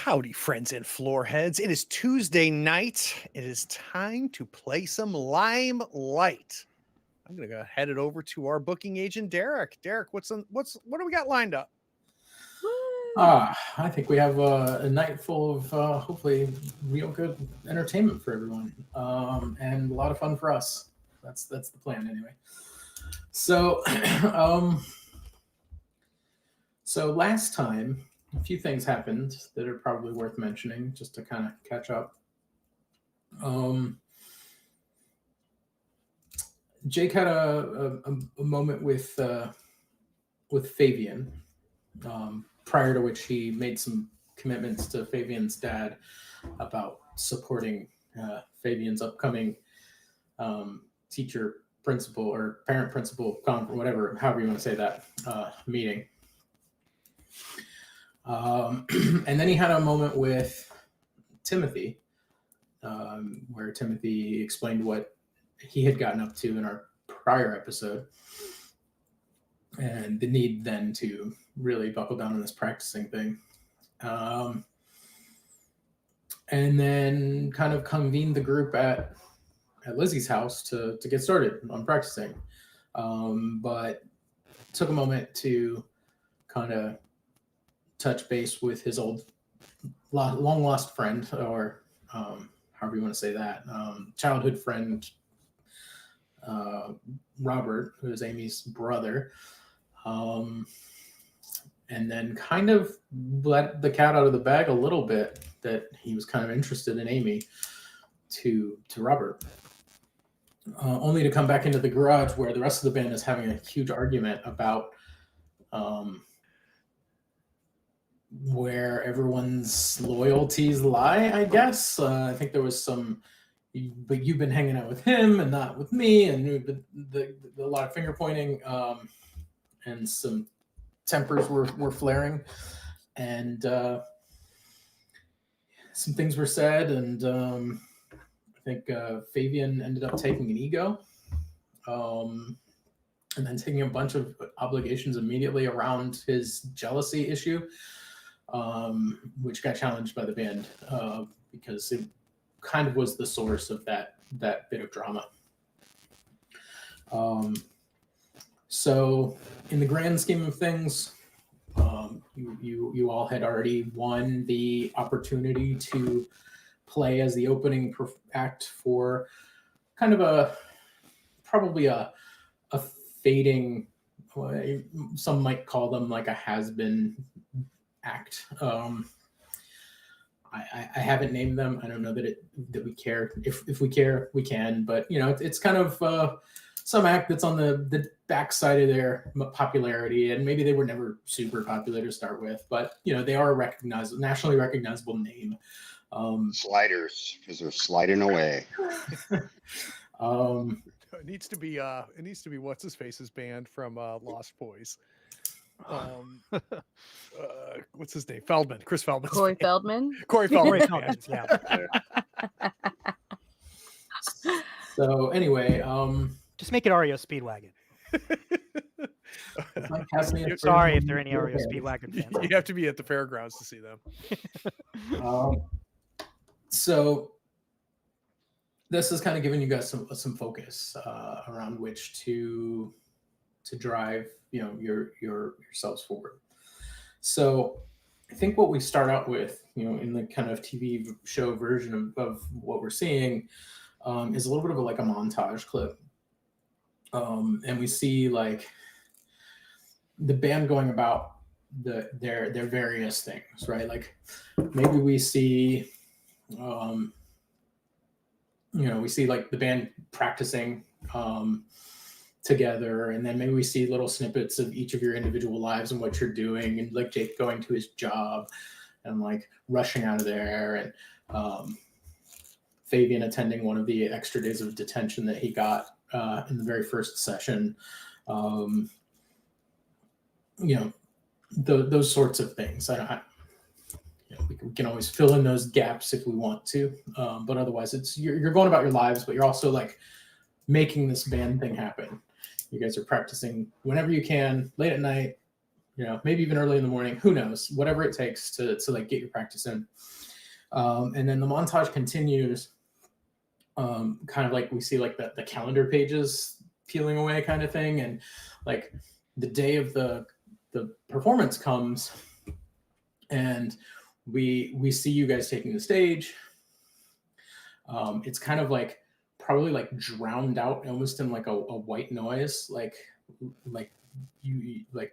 Howdy, friends and floorheads. It is Tuesday night. It is time to play some Limelight. I'm gonna go head it over to our booking agent, Derek. Derek, what do we got lined up? I think we have a night full of hopefully real good entertainment for everyone, and a lot of fun for us. That's the plan anyway. So, so last time a few things happened that are probably worth mentioning just to kind of catch up. Jake had a moment with Fabian. Prior to which he made some commitments to Fabian's dad about supporting Fabian's upcoming teacher principal or parent principal conference, whatever, however you want to say that, meeting. And then he had a moment with Timothy, where Timothy explained what he had gotten up to in our prior episode, and the need then to really buckle down on this practicing thing. And then kind of convened the group at Lizzie's house to get started on practicing. But took a moment to kind of touch base with his old long lost friend, or however you want to say that, childhood friend, Robert, who is Amy's brother. And then kind of let the cat out of the bag a little bit that he was kind of interested in Amy to Robert, only to come back into the garage where the rest of the band is having a huge argument about where everyone's loyalties lie, I guess. I think there was some, but you've been hanging out with him and not with me, and a lot of finger pointing, and some tempers were flaring, and some things were said, and I think Fabian ended up taking an ego, and then taking a bunch of obligations immediately around his jealousy issue, which got challenged by the band because it kind of was the source of that bit of drama. So in the grand scheme of things, you all had already won the opportunity to play as the opening act for kind of probably a fading, some might call them like a has-been act. I haven't named them. I don't know that we care. If we care, we can. But it's kind of some act that's on the backside of their popularity, and maybe they were never super popular to start with, but they are a nationally recognizable name. Sliders, because they're sliding away. It needs to be what's his face's band from Lost Boys. What's his name? Feldman, Chris Feldman. Corey Feldman. Corey Feldman. Yeah. So anyway, just make it REO Speedwagon. Sorry if there are any REO Speedwagon fans. You have to be at the fairgrounds to see them. So this is kind of giving you guys some focus around which to drive yourselves forward. So I think what we start out with, in the kind of TV show version of what we're seeing, is a little bit of a montage clip. And we see like the band going about their various things, right? Like maybe we see, we see like the band practicing together, and then maybe we see little snippets of each of your individual lives and what you're doing, and like Jake going to his job and like rushing out of there, and Fabian attending one of the extra days of detention that he got in the very first session. Those sorts of things. We can always fill in those gaps if we want to, but otherwise it's you're going about your lives, but you're also like making this band thing happen. You guys are practicing whenever you can, late at night, maybe even early in the morning, who knows, whatever it takes to like get your practice in. And then the montage continues, kind of like we see like the calendar pages peeling away kind of thing. And like the day of the performance comes, and we see you guys taking the stage. It's kind of like probably like drowned out almost in like a white noise, like you like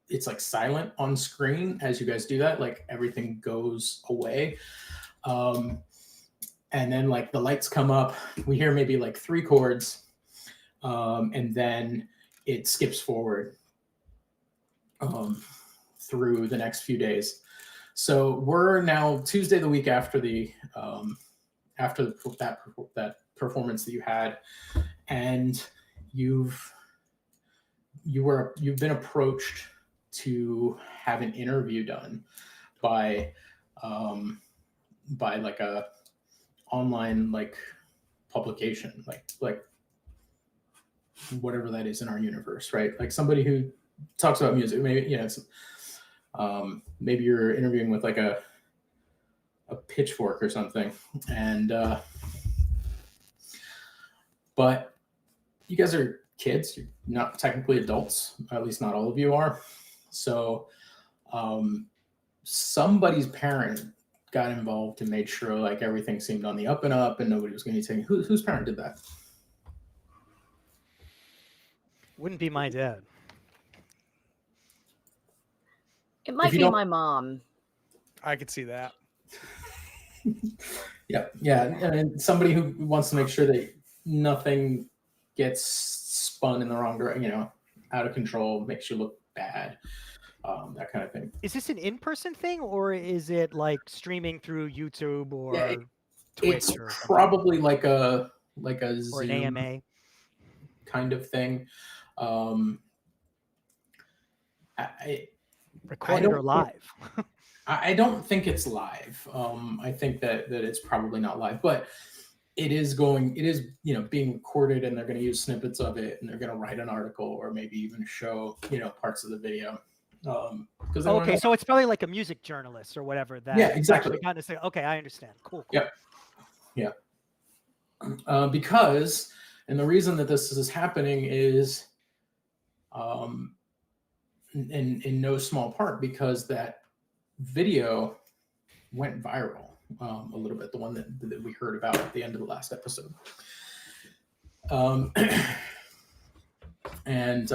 it's like silent on screen as you guys do that, like everything goes away. And then like the lights come up, we hear maybe like 3 chords, and then it skips forward through the next few days. So we're now Tuesday the week after that performance that you had, and you've been approached to have an interview done by like a online like publication, like whatever that is in our universe, right? Like somebody who talks about music. Maybe it's maybe you're interviewing with like a Pitchfork or something, and but you guys are kids. You're not technically adults. At least not all of you are. So somebody's parent got involved and made sure like everything seemed on the up and up, and nobody was going to be saying whose parent did that. Wouldn't be my dad. It might be my mom. I could see that. Yeah, and somebody who wants to make sure that nothing gets spun in the wrong direction, out of control, makes you look bad, that kind of thing. Is this an in-person thing, or is it like streaming through YouTube or Twitch? It's or probably like a or Zoom an AMA kind of thing. Recorded or live? I don't think it's live. I think that it's probably not live, but it is being recorded, and they're going to use snippets of it, and they're going to write an article or maybe even show parts of the video. Okay, so it's probably like a music journalist or whatever. Yeah, exactly. Okay, I understand. Cool. Yeah. Because, and the reason that this is happening is, in no small part because that video went viral a little bit, the one that we heard about at the end of the last episode. And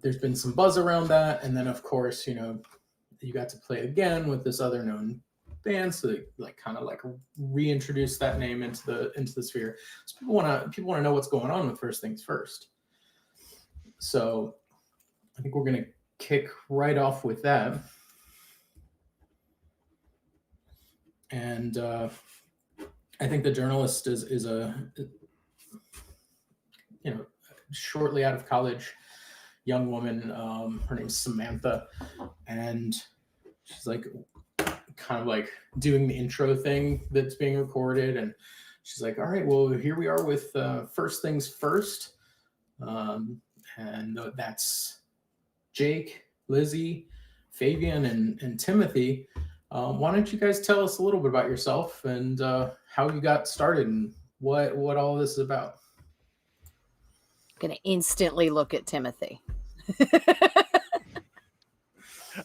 there's been some buzz around that, and then of course you got to play again with this other known band, so they kind of reintroduce that name into the sphere. So people want to know what's going on with First Things First. So I think we're going to kick right off with that. And I think the journalist is a shortly out of college young woman. Her name's Samantha, and she's kind of doing the intro thing that's being recorded, and she's like, all right, well, here we are with First Things First, and that's Jake, Lizzie, Fabian, and Timothy. Why don't you guys tell us a little bit about yourself and how you got started and what all this is about? I'm going to instantly look at Timothy.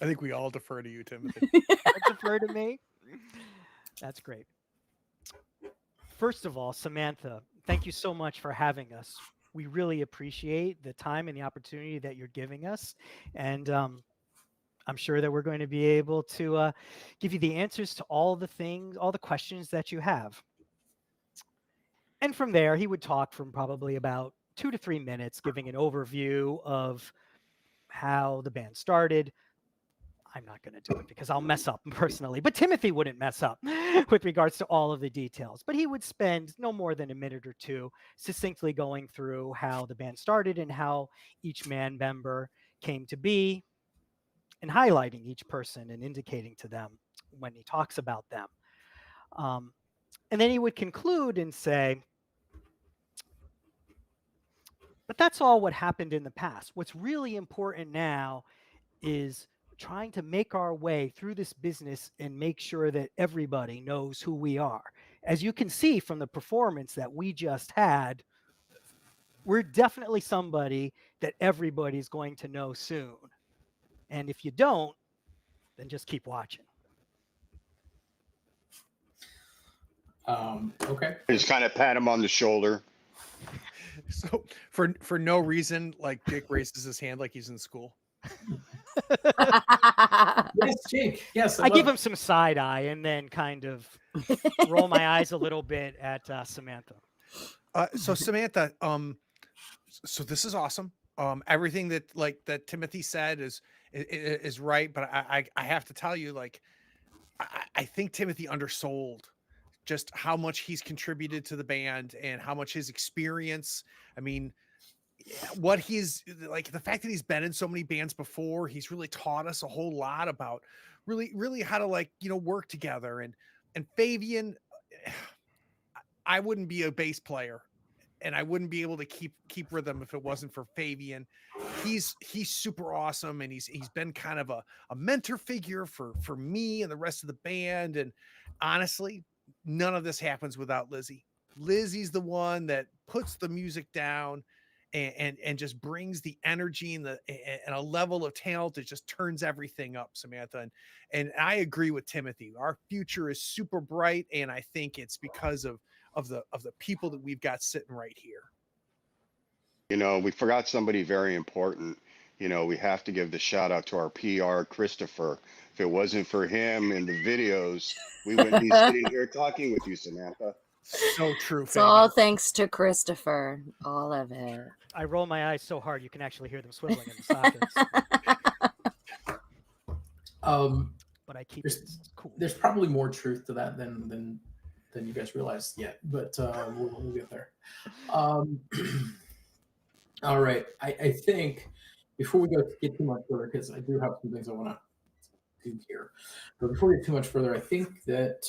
I think we all defer to you, Timothy. Defer to me. That's great. First of all, Samantha, thank you so much for having us. We really appreciate the time and the opportunity that you're giving us. And I'm sure that we're going to be able to give you the answers to all the questions that you have. And from there, he would talk from probably about 2 to 3 minutes, giving an overview of how the band started. I'm not going to do it because I'll mess up personally, but Timothy wouldn't mess up with regards to all of the details. But he would spend no more than a minute or two succinctly going through how the band started and how each band member came to be, and highlighting each person and indicating to them when he talks about them. And then he would conclude and say, But that's all what happened in the past. What's really important now is trying to make our way through this business and make sure that everybody knows who we are. As you can see from the performance that we just had, we're definitely somebody that everybody's going to know soon. And if you don't, then just keep watching. Okay. Just kind of pat him on the shoulder. So for no reason, like Jake raises his hand like he's in school. Yes, Jake. Yes, I give him some side eye and then kind of roll my eyes a little bit at Samantha. So Samantha, so this is awesome. Everything that Timothy said is right, but I have to tell you, like, I think Timothy undersold just how much he's contributed to the band and how much his experience. I mean, what he's like, the fact that he's been in so many bands before, he's really taught us a whole lot about really how to, like, work together. And Fabian, I wouldn't be a bass player and I wouldn't be able to keep rhythm if it wasn't for Fabian. He's super awesome, and he's been kind of a mentor figure for me and the rest of the band. And honestly, none of this happens without Lizzie. Lizzie's the one that puts the music down and just brings the energy and a level of talent that just turns everything up, Samantha. And I agree with Timothy. Our future is super bright, and I think it's because of the people that we've got sitting right here. We forgot somebody very important. We have to give the shout out to our PR, Christopher. If it wasn't for him and the videos, we wouldn't be sitting here talking with you, Samantha. So true. It's all thanks to Christopher. All of it. I roll my eyes so hard you can actually hear them swiveling in the sockets. But I keep it cool. There's probably more truth to that than you guys realize yet, but we'll get there. All right. I think before we get too much further, because I do have some things I want to do here, but before we get too much further, I think that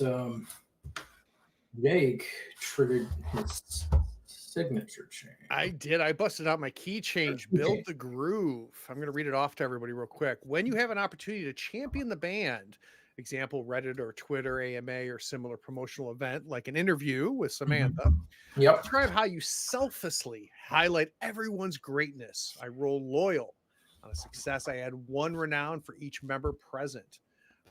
Jake triggered his signature change. I did. I busted out my key change, built the groove. I'm going to read it off to everybody real quick. When you have an opportunity to champion the band, example, Reddit or Twitter, AMA, or similar promotional event, like an interview with Samantha, Yep. describe how you selflessly highlight everyone's greatness. I roll loyal. On a success, I add 1 renown for each member present.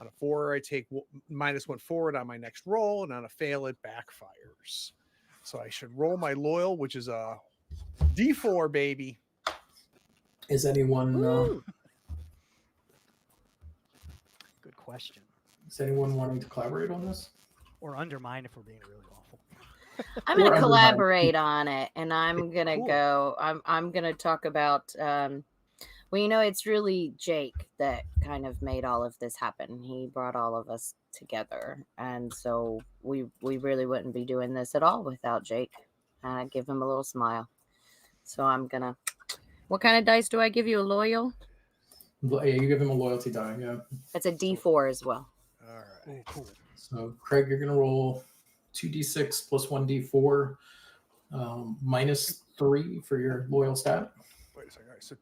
On a 4, I take -1 forward on my next roll, and on a fail, it backfires. So I should roll my loyal, which is a D4, baby. Is anyone Good question. is anyone wanting to collaborate on this? Or undermine if we're being really awful. I'm going Or to undermine. collaborate on it, and I'm going to Cool. go. I'm going to talk about. Well, it's really Jake that kind of made all of this happen. He brought all of us together, and so we really wouldn't be doing this at all without Jake. I give him a little smile. So I'm gonna. What kind of dice do I give you? A loyal? Yeah, you give him a loyalty die. Yeah. That's a D4 as well. All right. Oh, cool. So Craig, you're gonna roll 2d6 plus 1d4, -3 for your loyal stat. Wait a second. All right. So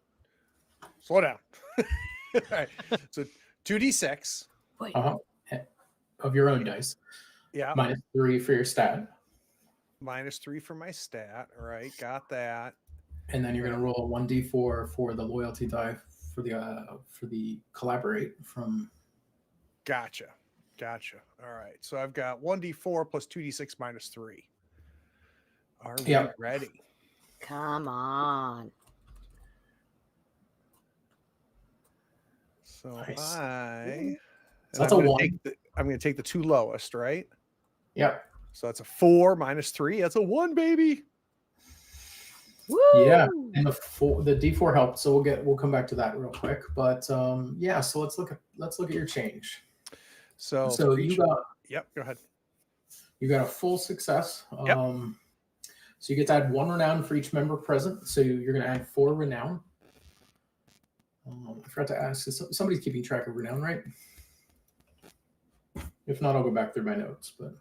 slow down. All right. So 2d6. Wait. Of your own dice. Yeah. -3 for your stat. -3 for my stat. All right. Got that. And then you're gonna roll 1d4 for the loyalty die for the collaborate from. Gotcha. All right. So I've got 1d4 plus 2d6 -3. Are we ready? Come on. So Nice. So that's a 1. I'm going to take the 2 lowest, right? Yep. So that's a 4 -3. That's a 1, baby. Woo! Yeah, and the D4 helped, so we'll come back to that real quick. But yeah, so let's look at your change. So you got Yep. Go ahead. you got a full success. Yep. So you get to add 1 renown for each member present. So you're going to add 4 renown. I forgot to ask, somebody's keeping track of renown, right? If not, I'll go back through my notes. But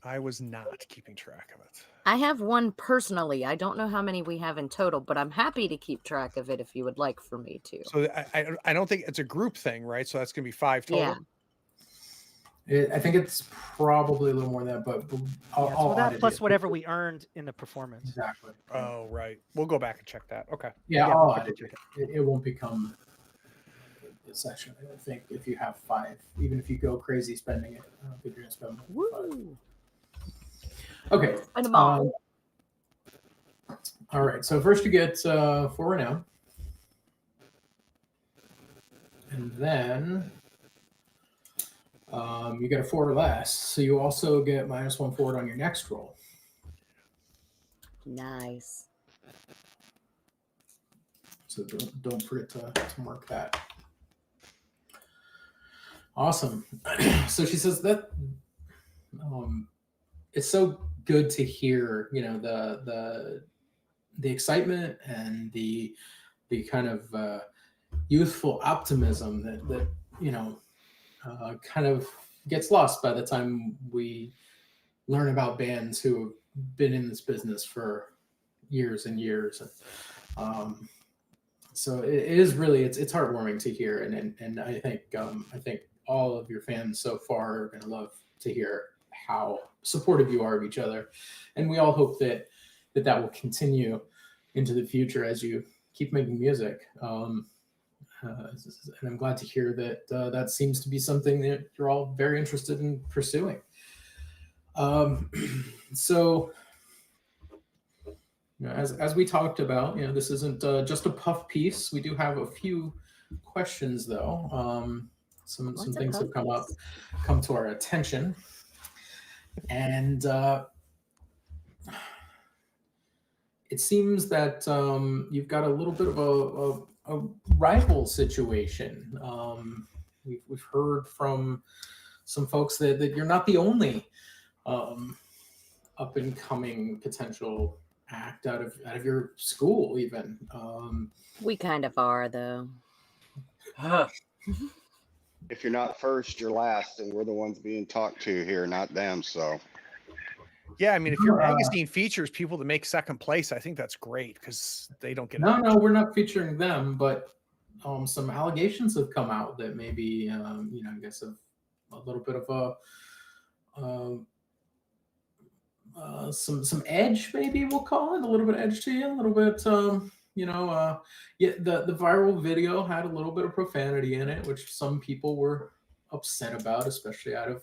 I was not keeping track of it. I have one personally. I don't know how many we have in total, but I'm happy to keep track of it if you would like for me to. So I don't think it's a group thing, right? So that's gonna be 5 total. Yeah. I think it's probably a little more than that, but I'll So add that it plus in. whatever we earned in the performance. Exactly. Oh, right. We'll go back and check that. Okay. Yeah, Yeah, I'll we'll add it. It won't become a section. I think if you have 5, even if you go crazy spending it, I don't think you're gonna spend more than 5. Woo! Okay. Spend them all. All right. So first you get 4 renown, and then you get a 4 or less. So you also get -1 forward on your next roll. Nice. So don't forget to mark that. Awesome. So she says that it's so good to hear, the excitement and the kind of youthful optimism that kind of gets lost by the time we learn about bands who have been in this business for years and years. So it is really it's heartwarming to hear, and I think all of your fans so far are going to love to hear how supportive you are of each other, and we all hope that will continue into the future as you keep making music. And I'm glad to hear that that seems to be something that you're all very interested in pursuing. So, as we talked about, this isn't just a puff piece. We do have a few questions, though. Some things have come to our attention, and it seems that you've got a little bit of a rival situation. We've heard from some folks that you're not the only up and coming potential act out of your school, even. We kind of are, though. If you're not first, you're last, and we're the ones being talked to here, not them. So Yeah, I mean, if your magazine features people that make second place, I think that's great because they don't get. No, we're not featuring them, but some allegations have come out that maybe I guess a little bit of some edge, maybe we'll call it, a little bit of edge to you, a little bit the viral video had a little bit of profanity in it, which some people were upset about, especially out of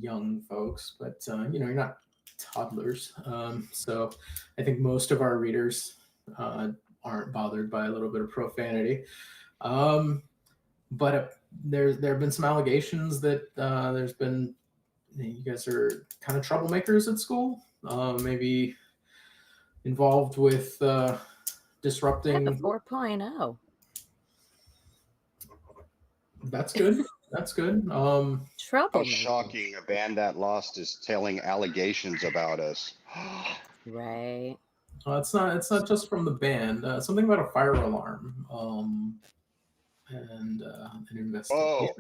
young folks, but you're not toddlers, so I think most of our readers aren't bothered by a little bit of profanity, but there have been some allegations that there's been, you guys are kind of troublemakers at school, maybe involved with disrupting. I have a 4.0. That's good. That's good. Trouble. how shocking a band that lost is telling allegations about us. Right. It's not just from the band. Something about a fire alarm. And an investigation.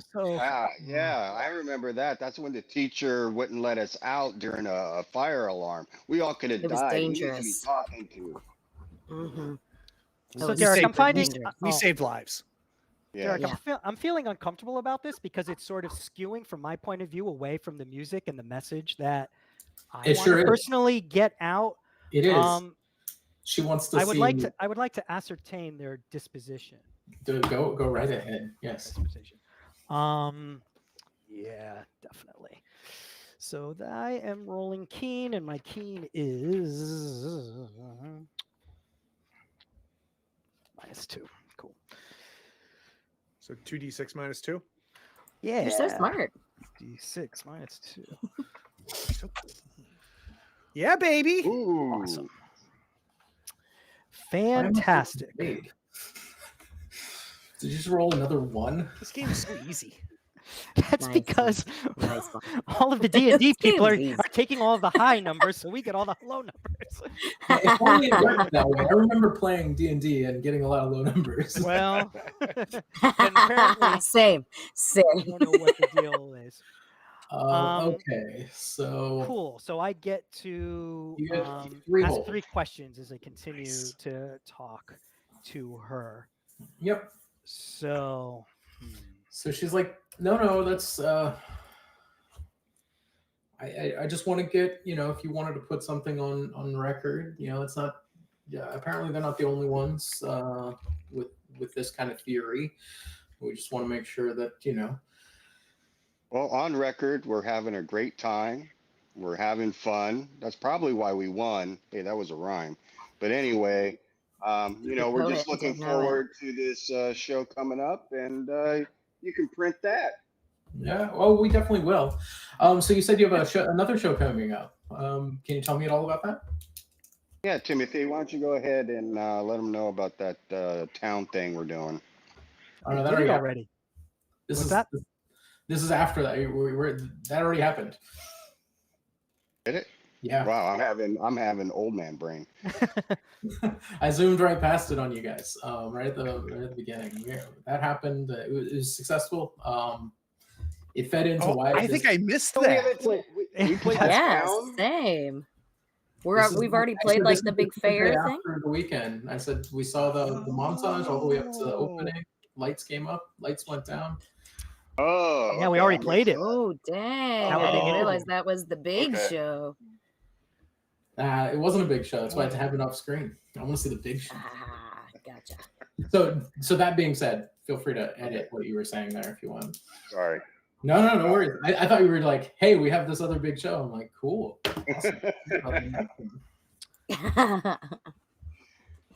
Yeah, I remember that. That's when the teacher wouldn't let us out during a fire alarm. We all could have It was died. dangerous. We need to be talking to. Mm-hmm. So Derek, I'm finding we saved lives. Yeah. Derek, I'm feeling uncomfortable about this because it's sort of skewing from my point of view away from the music and the message that I want to personally get out. It is. She wants to. I would like to ascertain their disposition. Go right ahead. Yes. Yeah, definitely. So I am rolling keen, and my keen is -2. Cool. So 2d6 -2. Yeah. You're so smart. D6 -2. Yeah, baby. Ooh. Awesome. Fantastic. Did you just roll another 1? This game is so easy. That's Nice because Nice all of the D&D people are easy. taking all of the high numbers, so we get all the low numbers. If only it worked that way. I remember playing D&D and getting a lot of low numbers. Well, and apparently same. I don't know what the deal is. Okay, so Cool. So I get to you get 3 ask holes. 3 questions as I continue Nice. to talk to her. Yep. So, So she's like, no, that's I just want to get, if you wanted to put something on record, it's not. Yeah, apparently they're not the only ones with this kind of theory. We just want to make sure that Well, on record, we're having a great time. We're having fun. That's probably why we won. Hey, that was a rhyme. But anyway, The we're poet just looking didn't know it. forward to this show coming up, and you can print that. Yeah, well, we definitely will. So you said you have another show coming up. Can you tell me at all about that? Yeah, Timothy, why don't you go ahead and let them know about that town thing we're doing? Oh, no, I that did already it happened. already. This What's is that? This is after that. That already happened. Did it? Yeah. Wow, I'm having old man brain. I zoomed right past it on you guys. Right at the beginning. Yeah, that happened. It was successful. It fed into why I think I missed We that. haven't played. We played That's the Yeah, town. same. This is- We've already I played said like this the is big day fair thing. after the weekend. I said we saw the montage all the way up to the Oh. opening. Lights came up. Lights went down. Oh, Yeah, we okay, already I played missed it. Oh dang! Now we're I didn't getting realize into that was the big Okay. show. It wasn't a big show. That's why I had to have it off screen. I want to see the big show. Ah, gotcha. So that being said, feel free to edit what you were saying there if you want. Sorry. No worries. I thought you were like, hey, we have this other big show. I'm like, cool. Awesome.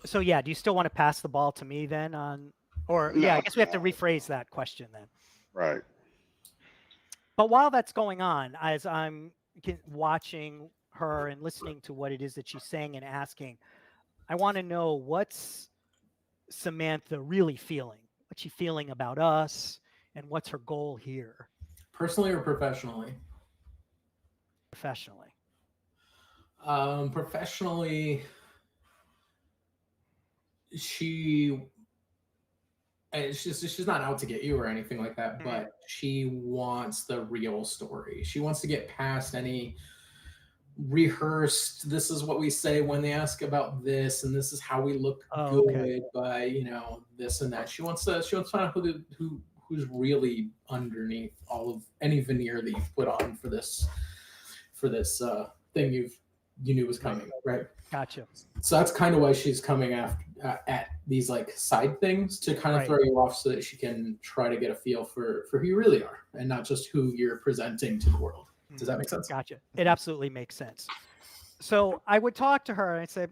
So yeah, do you still want to pass the ball to me then on, or yeah, I No. guess we have to rephrase that question then. Right. But while that's going on, as I'm watching her and listening to what it is that she's saying and asking, I want to know what's Samantha really feeling? What's she feeling about us? And what's her goal here Personally or professionally? professionally? Professionally, she's not out to get you or anything like that, but she wants the real story. She wants to get past any rehearsed, this is what we say when they ask about this, and this is how we look good by this and that. She wants to find out who's really underneath all of any veneer that you've put on for this thing you knew was coming, right? Gotcha. So that's kind of why she's coming after at these like side things to kind of throw you off so that she can try to get a feel for who you really are and not just who you're presenting to the world. Does that make sense? Gotcha. It absolutely makes sense. So I would talk to her and I'd say,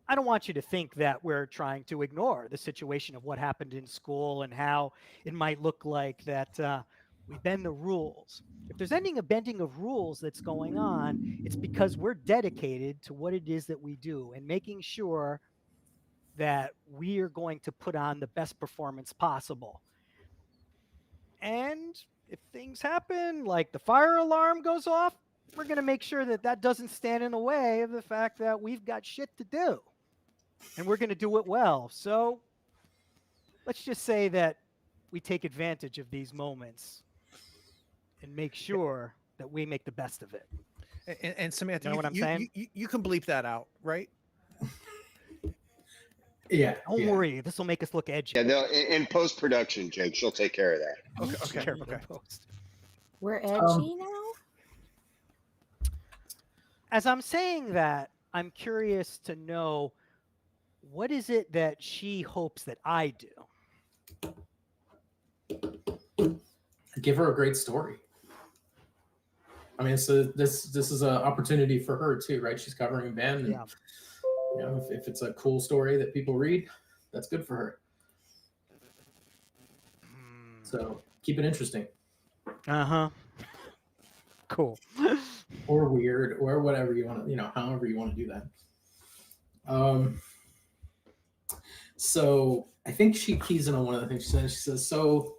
I don't want you to think that we're trying to ignore the situation of what happened in school and how it might look like that we bend the rules. If there's any bending of rules that's going on, it's because we're dedicated to what it is that we do and making sure that we are going to put on the best performance possible. And if things happen, like the fire alarm goes off, we're going to make sure that that doesn't stand in the way of the fact that we've got shit to do. And we're going to do it well. So let's just say that we take advantage of these moments and make sure that we make the best of it. And Samantha, You know what I'm saying? You can bleep that out, right? Yeah. Don't worry, this will make us look edgy. Yeah, in post production, Jake, she'll take care of that. Okay. We're edgy now? As I'm saying that, I'm curious to know, what is it that she hopes that I do? Give her a great story. I mean, so this is an opportunity for her too, right? She's covering a band, and if it's a cool story that people read, that's good for her. So keep it interesting. Cool. Or weird, or whatever you want to, however you want to do that. So I think she keys in on one of the things she says. She says, so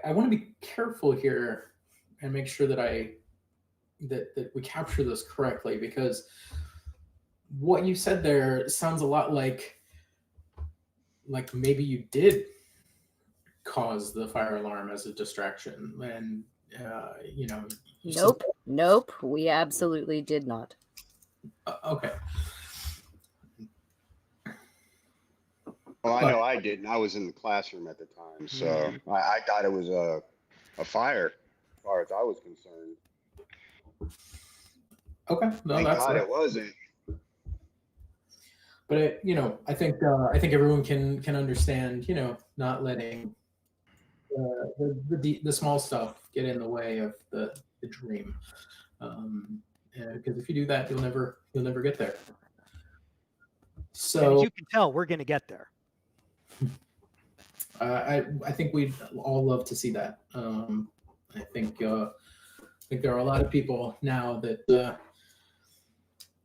I want to be careful here and make sure that that we capture this correctly, because what you said there sounds a lot like maybe you did cause the fire alarm as a distraction. And, you know, you said- Nope. We absolutely did not. Okay. Well, I But- know I didn't. I was in the classroom at the time, so Mm-hmm. I thought it was a fire, as far as I was concerned. Okay. No, Thank that's God fair. it wasn't. But you know, I think everyone can understand, you know, not letting the small stuff get in the way of the dream. Because if you do that, you'll never get there. And So as you can tell, we're going to get there. I think we'd all love to see that. I think there are a lot of people now that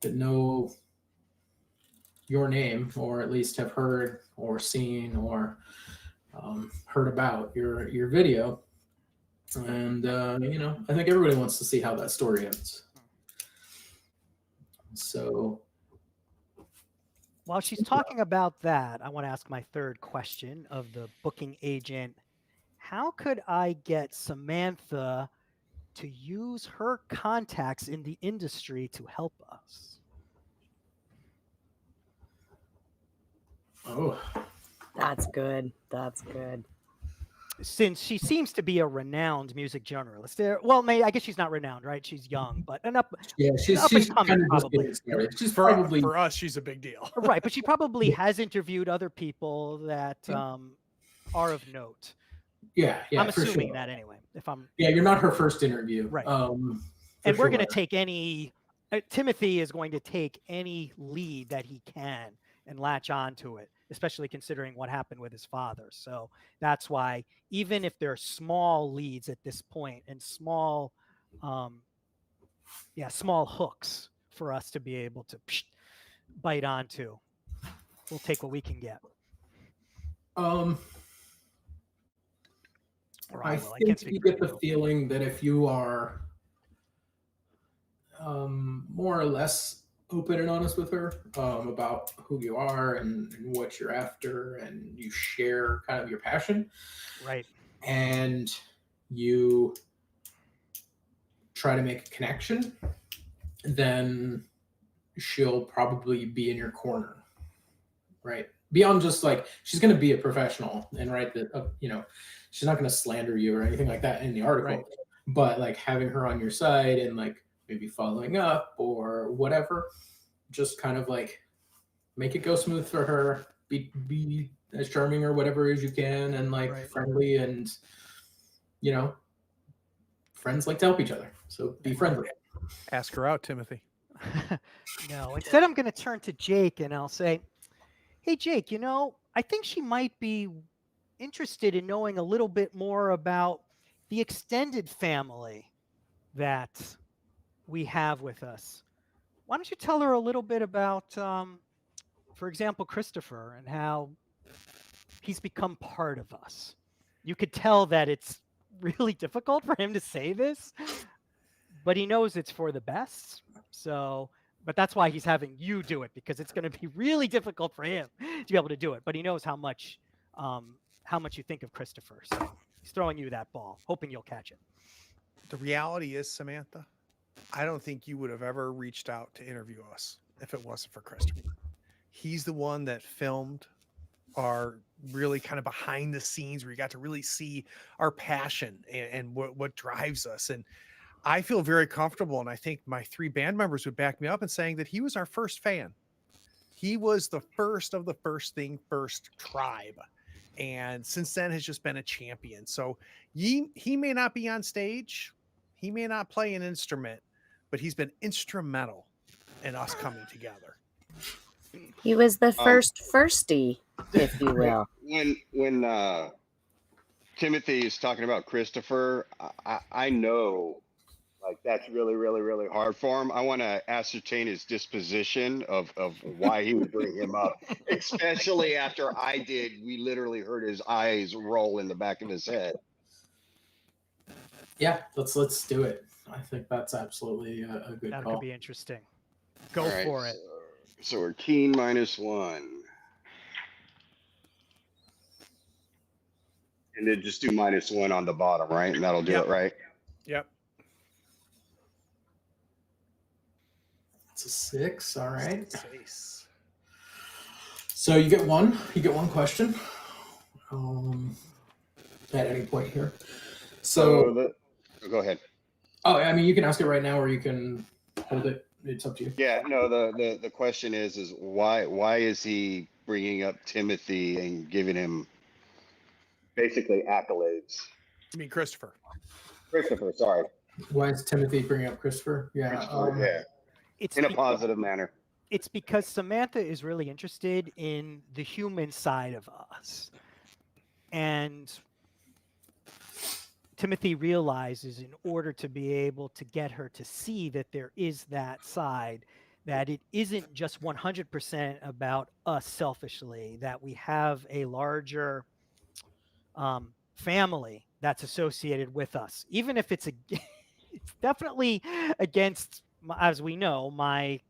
that know your name, or at least have heard or seen or heard about your video, and you know, I think everybody wants to see how that story ends. So While she's talking about that, I want to ask my third question of the booking agent. How could I get Samantha to use her contacts in the industry to help us? oh, That's good. Since she seems to be a renowned music journalist, well, I guess she's not renowned, right? She's young, but yeah, she's up and coming, kind of just probably. getting started. She's For, probably for us, she's a big deal. Right, but she probably has interviewed other people that are of note. yeah, I'm for assuming sure. that anyway. If I'm You're not her first interview, right? And we're going to take any. Timothy is going to take any lead that he can and latch on to it, especially considering what happened with his father. So that's why, even if they're small leads at this point and small hooks for us to be able to bite onto, we'll take what we can get. I think you get the feeling that if you are more or less open and honest with her about who you are and what you're after, and you share kind of your passion, right, and you try to make a connection, then she'll probably be in your corner, right? Beyond just like, she's going to be a professional and write that, you know, she's not going to slander you or anything like that in the article, right. But like having her on your side and like maybe following up or whatever, just kind of like make it go smooth for her, be as charming or whatever as you can, and like friendly, and you know, friends like to help each other, so be friendly. Ask her out, Timothy. No, instead I'm going to turn to Jake and I'll say, hey, Jake, you know, I think she might be interested in knowing a little bit more about the extended family that we have with us. Why don't you tell her a little bit about, for example, Christopher, and how he's become part of us? You could tell that it's really difficult for him to say this, but he knows it's for the best. So, but that's why he's having you do it, because it's going to be really difficult for him to be able to do it. But he knows how much you think of Christopher. So he's throwing you that ball, hoping you'll catch it. The reality is, Samantha, I don't think you would have ever reached out to interview us if it wasn't for Christopher. He's the one that filmed our really kind of behind the scenes, where you got to really see our passion and what drives us. And I feel very comfortable, and I think my 3 band members would back me up in saying that he was our first fan. He was the first of the first tribe. And since then has just been a champion. So he may not be on stage, he may not play an instrument, but he's been instrumental in us coming together. He was the firstie, if you will. When Timothy is talking about Christopher, I know like that's really, really, really hard for him. I want to ascertain his disposition of why he would bring him up, especially after I did. We literally heard his eyes roll in the back of his head. Yeah, let's do it. I think that's absolutely a good That call. could be interesting. Go for it. So we're keen -1. And then just do -1 on the bottom, right? And that'll do Yep. it, right? Yep. It's a 6. All right. Space. So you get one. You get one question. At any point here. So Go ahead. Oh, I mean, you can ask it right now, or you can hold it. It's up to you. Yeah, no, the question is why is he bringing up Timothy and giving him basically accolades? You mean Christopher? Christopher, sorry. Why is Timothy bringing up Christopher? Yeah. Christopher, yeah. It's In a because- positive manner. It's because Samantha is really interested in the human side of us. And Timothy realizes in order to be able to get her to see that there is that side, that it isn't just 100% about us selfishly, that we have a larger family that's associated with us, even if it's it's definitely against, as we know, my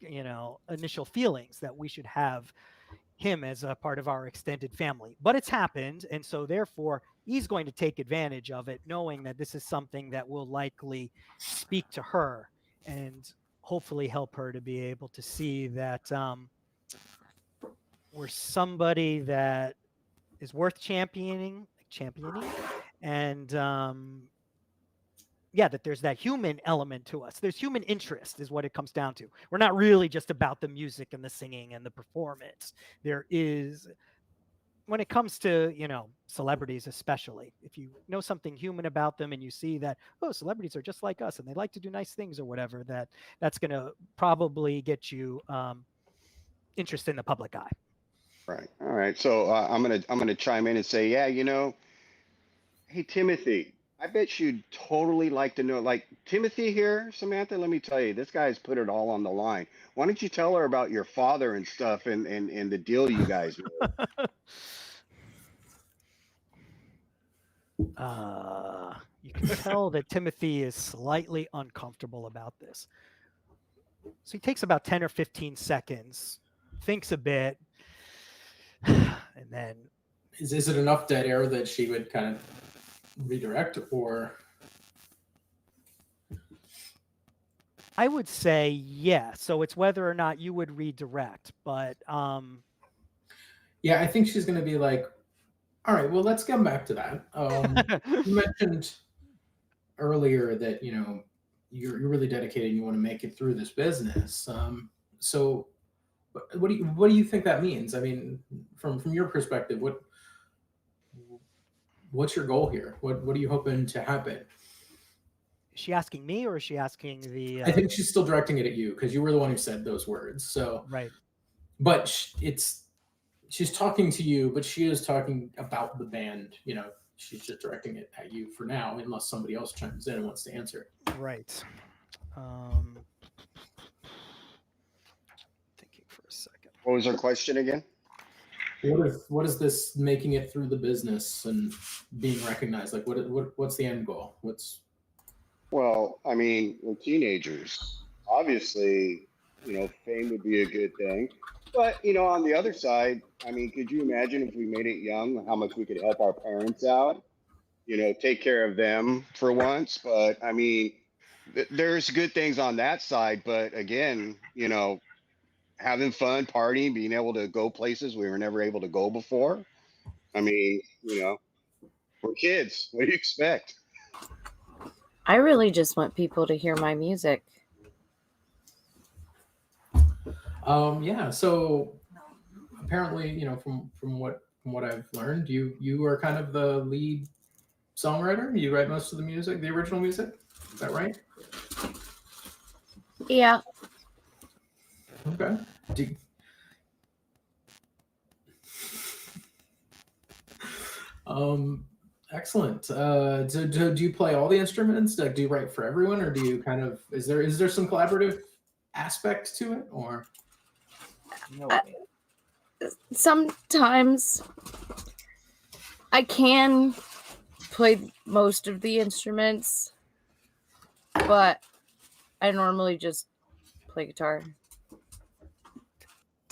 initial feelings that we should have him as a part of our extended family, but it's happened, and so therefore he's going to take advantage of it, knowing that this is something that will likely speak to her and hopefully help her to be able to see that we're somebody that is worth championing, and yeah, that there's that human element to us. There's human interest is what it comes down to. We're not really just about the music and the singing and the performance. There is, when it comes to, celebrities especially, if you know something human about them and you see that, oh, celebrities are just like us and they like to do nice things or whatever, that's going to probably get you interest in the public eye. Right. All right. So I'm gonna chime in and say, yeah, hey Timothy, I bet you'd totally like to know, like Timothy here, Samantha. Let me tell you, this guy's put it all on the line. Why don't you tell her about your father and stuff and the deal you guys made? You can tell that Timothy is slightly uncomfortable about this. So he takes about 10 or 15 seconds, thinks a bit, and then Is it enough dead air that she would kind of redirect, or? I would say yes. So it's whether or not you would redirect, but Yeah, I think she's going to be like, all right, well, let's come back to that. You mentioned earlier that you're really dedicated and you want to make it through this business. So what do you think that means? I mean, from your perspective, what's your goal here? What are you hoping to happen? Is she asking me or is she asking the? I think she's still directing it at you because you were the one who said those words. So right. But she's talking to you, but she is talking about the band. She's just directing it at you for now, unless somebody else chimes in and wants to answer. Right. Thinking for a second. What was her question again? What is this making it through the business and being recognized? Like, what's the end goal? Well, I mean, we're teenagers. Obviously, fame would be a good thing. But, on the other side, I mean, could you imagine if we made it young, how much we could help our parents out? Take care of them for once. But, I mean, there's good things on that side. But again, having fun, partying, being able to go places we were never able to go before. I mean, we're kids. What do you expect? I really just want people to hear my music. Yeah. So apparently, from what I've learned, you are kind of the lead songwriter. You write most of the music, the original music. Is that right? Yeah. Okay. Excellent. Do you play all the instruments? Like, do you write for everyone, or do you kind of is there some collaborative aspect to it, or? Sometimes I can play most of the instruments, but I normally just play guitar.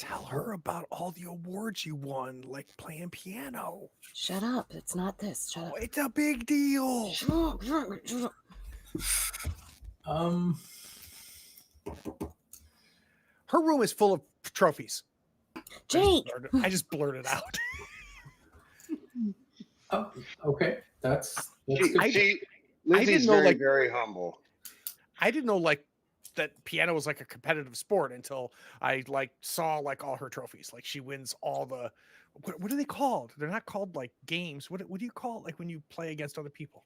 Tell her about all the awards you won, like playing piano. Shut up. It's not this. Shut Oh, up. it's a big deal. Shut up. Shut up. Her room is full of trophies. Jake. I just blurted out. Oh, okay. That's She, good. Lindsay's know, very, like- very humble. I didn't know like that piano was like a competitive sport until I like saw like all her trophies. Like she wins all the what are they called? They're not called like games. What do you call it like when you play against other people?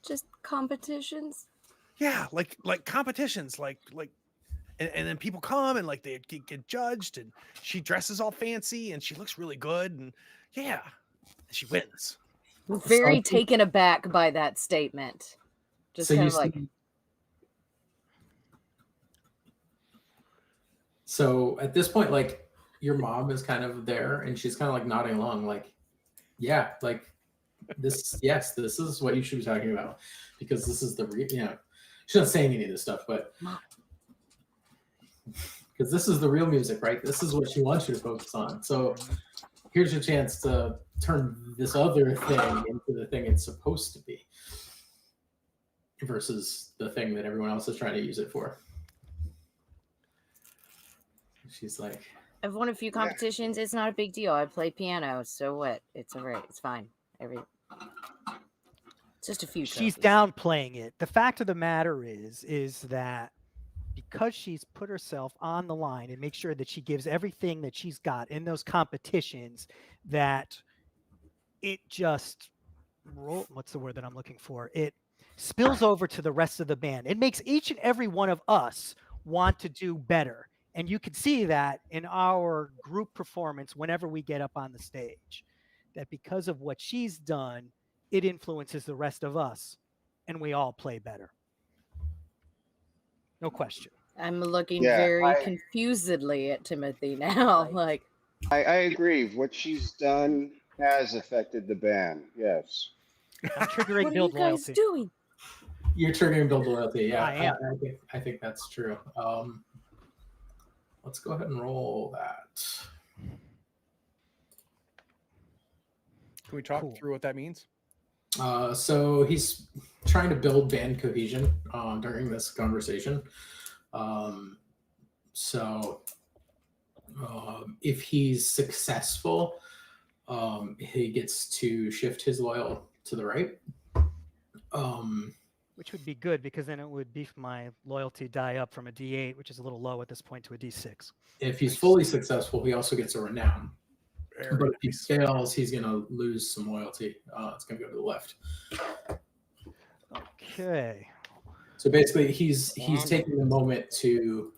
Just competitions. Yeah, like competitions, like and then people come and like they get judged, and she dresses all fancy and she looks really good, and yeah, she wins. Very So- taken aback by that statement. Just So kind you of like, see- So at this point, like your mom is kind of there and she's kind of like nodding along, like, yeah, like this, yes, this is what you should be talking about because this is the she's not saying any of this stuff, but Mom. because this is the real music, right? This is what she wants you to focus on. So here's your chance to turn this other thing into the thing it's supposed to be versus the thing that everyone else is trying to use it for. She's like, I've won a few competitions. It's not a big deal. I play piano, so what? It's all right. It's fine. It's just a few. She's trophies. downplaying it. The fact of the matter is that because she's put herself on the line and make sure that she gives everything that she's got in those competitions, that it just what's the word that I'm looking for? It spills over to the rest of the band. It makes each and every one of us want to do better. And you can see that in our group performance whenever we get up on the stage, that because of what she's done, it influences the rest of us and we all play better. No question. I'm looking Yeah, very confusedly at Timothy now. Like, I agree. What she's done has affected the band. Yes. I'm triggering what are you build guys loyalty. doing? you're triggering build loyalty. Yeah, I am. I think that's true. Let's go ahead and roll that. Can we talk Cool. through what that means? So he's trying to build band cohesion during this conversation. If he's successful, he gets to shift his loyal to the right. Which would be good because then it would beef my loyalty die up from a D8, which is a little low at this point, to a D6. If he's fully successful, he also gets a renown. Very But if he nice. fails, he's going to lose some loyalty. It's going to go to the left. Okay. So basically, he's taking the moment to.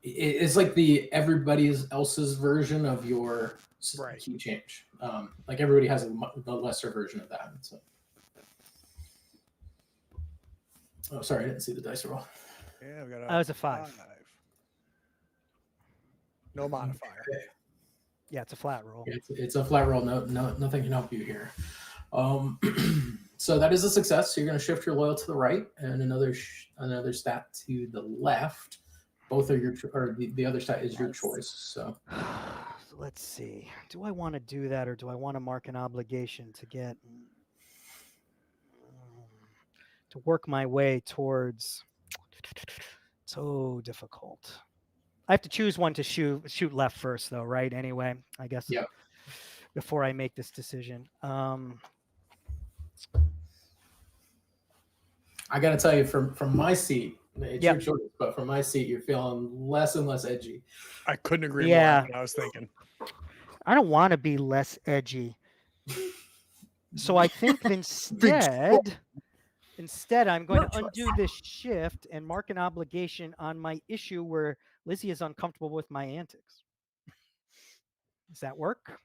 It's like the everybody else's version of your Right. key change. Like everybody has a lesser version of that. So. Oh, sorry, I didn't see the dice roll. Yeah, we got That was a 5. No modifier. Yeah, it's a flat roll. It's a flat roll. No, nothing can help you here. So that is a success. So you're going to shift your loyal to the right, and another stat to the left. Both are the other stat is your choice. So Let's see. Do I want to do that, or do I want to mark an obligation to get to work my way towards? So difficult. I have to choose one to shoot left first, though, right? Anyway, I guess. Yep. Before I make this decision. I got to tell you, from my seat, it's Yep. your choice, but from my seat, you're feeling less and less edgy. I couldn't agree Yeah. more than I was thinking. I don't want to be less edgy. So I think instead I'm going No to undo this shift and mark an obligation on my issue where Lizzie is uncomfortable with my antics. Does that work?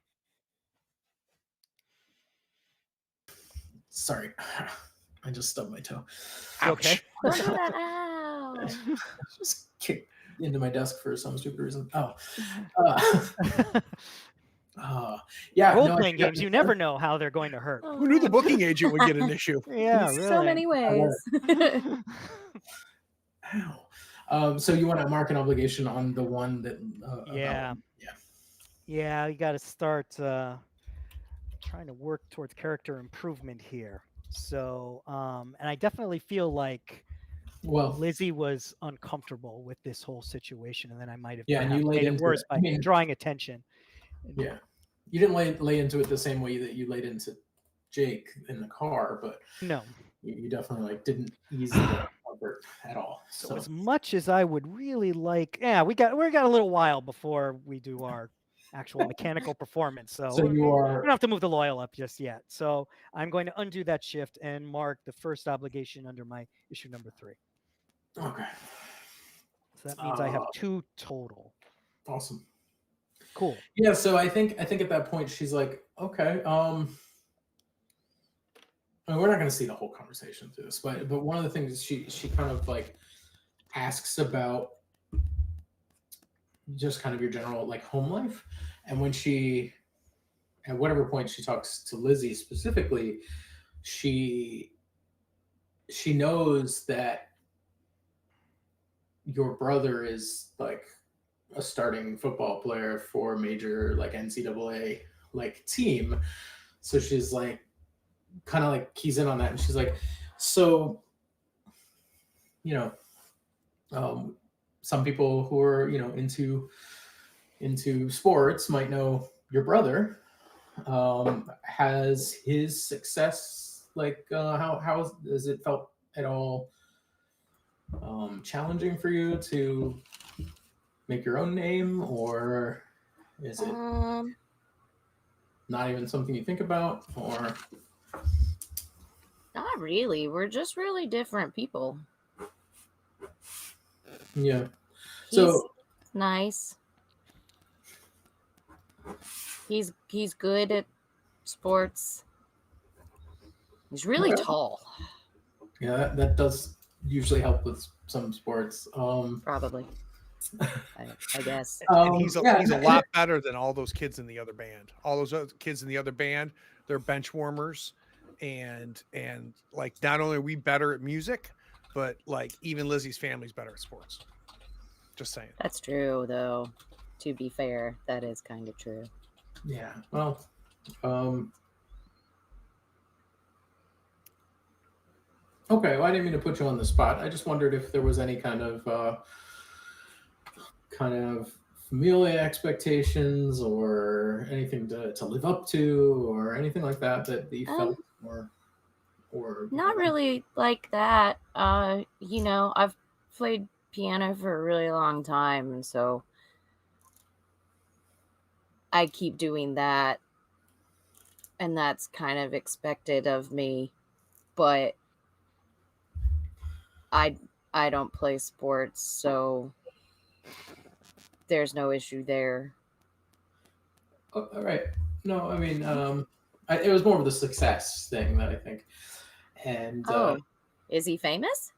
Sorry, I just stubbed my toe. You okay? Don't do that. Ow. Just kicked into my desk for some stupid reason. Oh, yeah. Role-playing games, you never know how they're going to hurt. Who knew the booking agent would get an issue? Yeah, really. So many ways. Ow. So you want to mark an obligation on the one that? Yeah. Yeah. Yeah, you got to start trying to work towards character improvement here. So, and I definitely feel like Well, Lizzie was uncomfortable with this whole situation, and then I might have yeah, and you perhaps laid made it into worse it. by I mean, drawing attention. yeah, you didn't lay into it the same way that you laid into Jake in the car, but No. you definitely like didn't ease the comfort at all. So as much as I would really like, yeah, we got a little while before we do our actual mechanical performance. So So you we are don't have to move the loyal up just yet. So I'm going to undo that shift and mark the first obligation under my issue number 3. okay. So that means I have 2 total. Awesome. Cool. Yeah, so I think at that point she's like, okay, I mean, we're not going to see the whole conversation through this, but one of the things she kind of like asks about just kind of your general like home life, and when she, at whatever point she talks to Lizzie specifically, she knows that your brother is like a starting football player for a major like NCAA like team, so she's like kind of like keys in on that, and she's like, so you know, some people who are into sports might know your brother. Has his success like how has it felt at all challenging for you to make your own name, or is it not even something you think about, or? Not really. We're just really different people. Yeah. He's nice. He's good at sports. He's really tall. Yeah, that does usually help with some sports. Probably. I guess. And he's a lot better than all those kids in the other band. All those other kids in the other band, they're bench warmers, and like not only are we better at music, but like even Lizzie's family's better at sports. Just saying. That's true, though. To be fair, that is kind of true. Yeah. Well, okay. Well, I didn't mean to put you on the spot. I just wondered if there was any kind of familial expectations or anything to live up to, or anything like that you felt, or not really like that. I've played piano for a really long time, and so I keep doing that, and that's kind of expected of me, but I don't play sports, so there's no issue there. Oh, all right. No, I mean, it was more of the success thing that I think. And is he famous?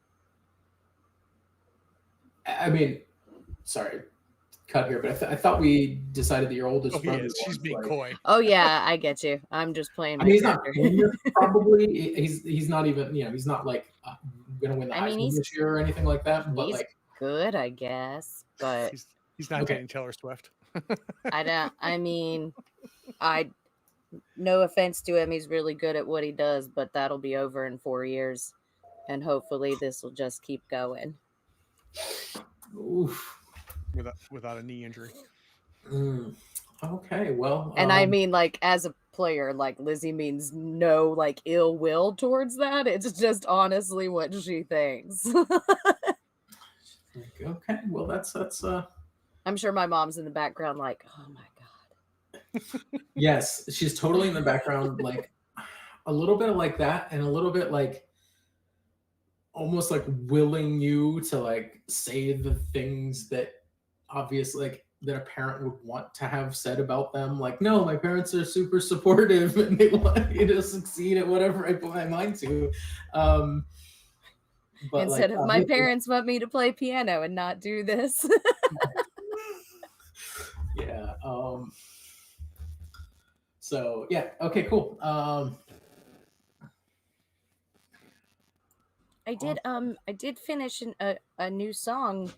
I mean, sorry, cut here, but I thought we decided that your oldest brother. She's being coy. Oh yeah, I get you. I'm just playing. I mean, he's not famous, probably. He's not even. He's not like gonna win the Heisman this year or anything like that. But he's like good, I guess. But he's not dating Taylor Swift. I don't. I mean, no offense to him, he's really good at what he does, but that'll be over in 4 years, and hopefully this will just keep going. Oof. Without a knee injury. Okay, well, and I mean, like, as a player, like, Lizzie means no like ill will towards that. It's just honestly what she thinks. Okay, well, that's I'm sure my mom's in the background like, oh my god. Yes, she's totally in the background, like a little bit like that, and a little bit like almost like willing you to like say the things that obviously like that a parent would want to have said about them. Like, no, my parents are super supportive and they want me to succeed at whatever I put my mind to. But instead of my parents want me to play piano and not do this. Yeah. So yeah. Okay. Cool. I did finish a new song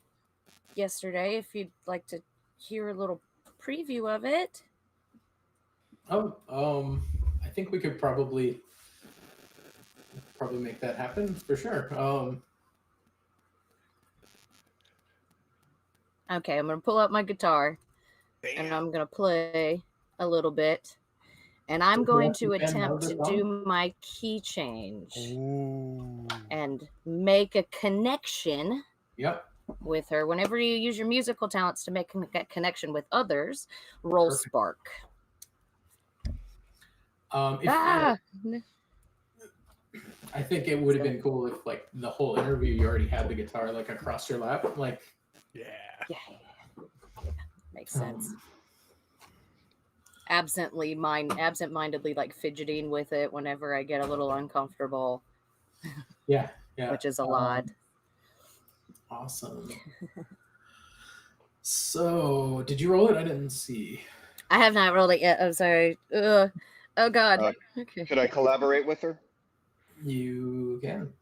yesterday. If you'd like to hear a little preview of it. I think we could probably make that happen for sure. Okay, I'm gonna pull out my guitar and I'm gonna play a little bit, and I'm going to attempt to do my key change and make a connection. Yep. With her. Whenever you use your musical talents to make a connection with others, roll Perfect. spark. I think it would have been cool if, like, the whole interview you already had the guitar like across your lap, like. Yeah. Makes sense. Absent-mindedly, like fidgeting with it whenever I get a little uncomfortable. Yeah. Which is a lot. Awesome. So, did you roll it? I didn't see. I have not rolled it yet. I'm sorry. Oh God. Okay. Could I collaborate with her? You can.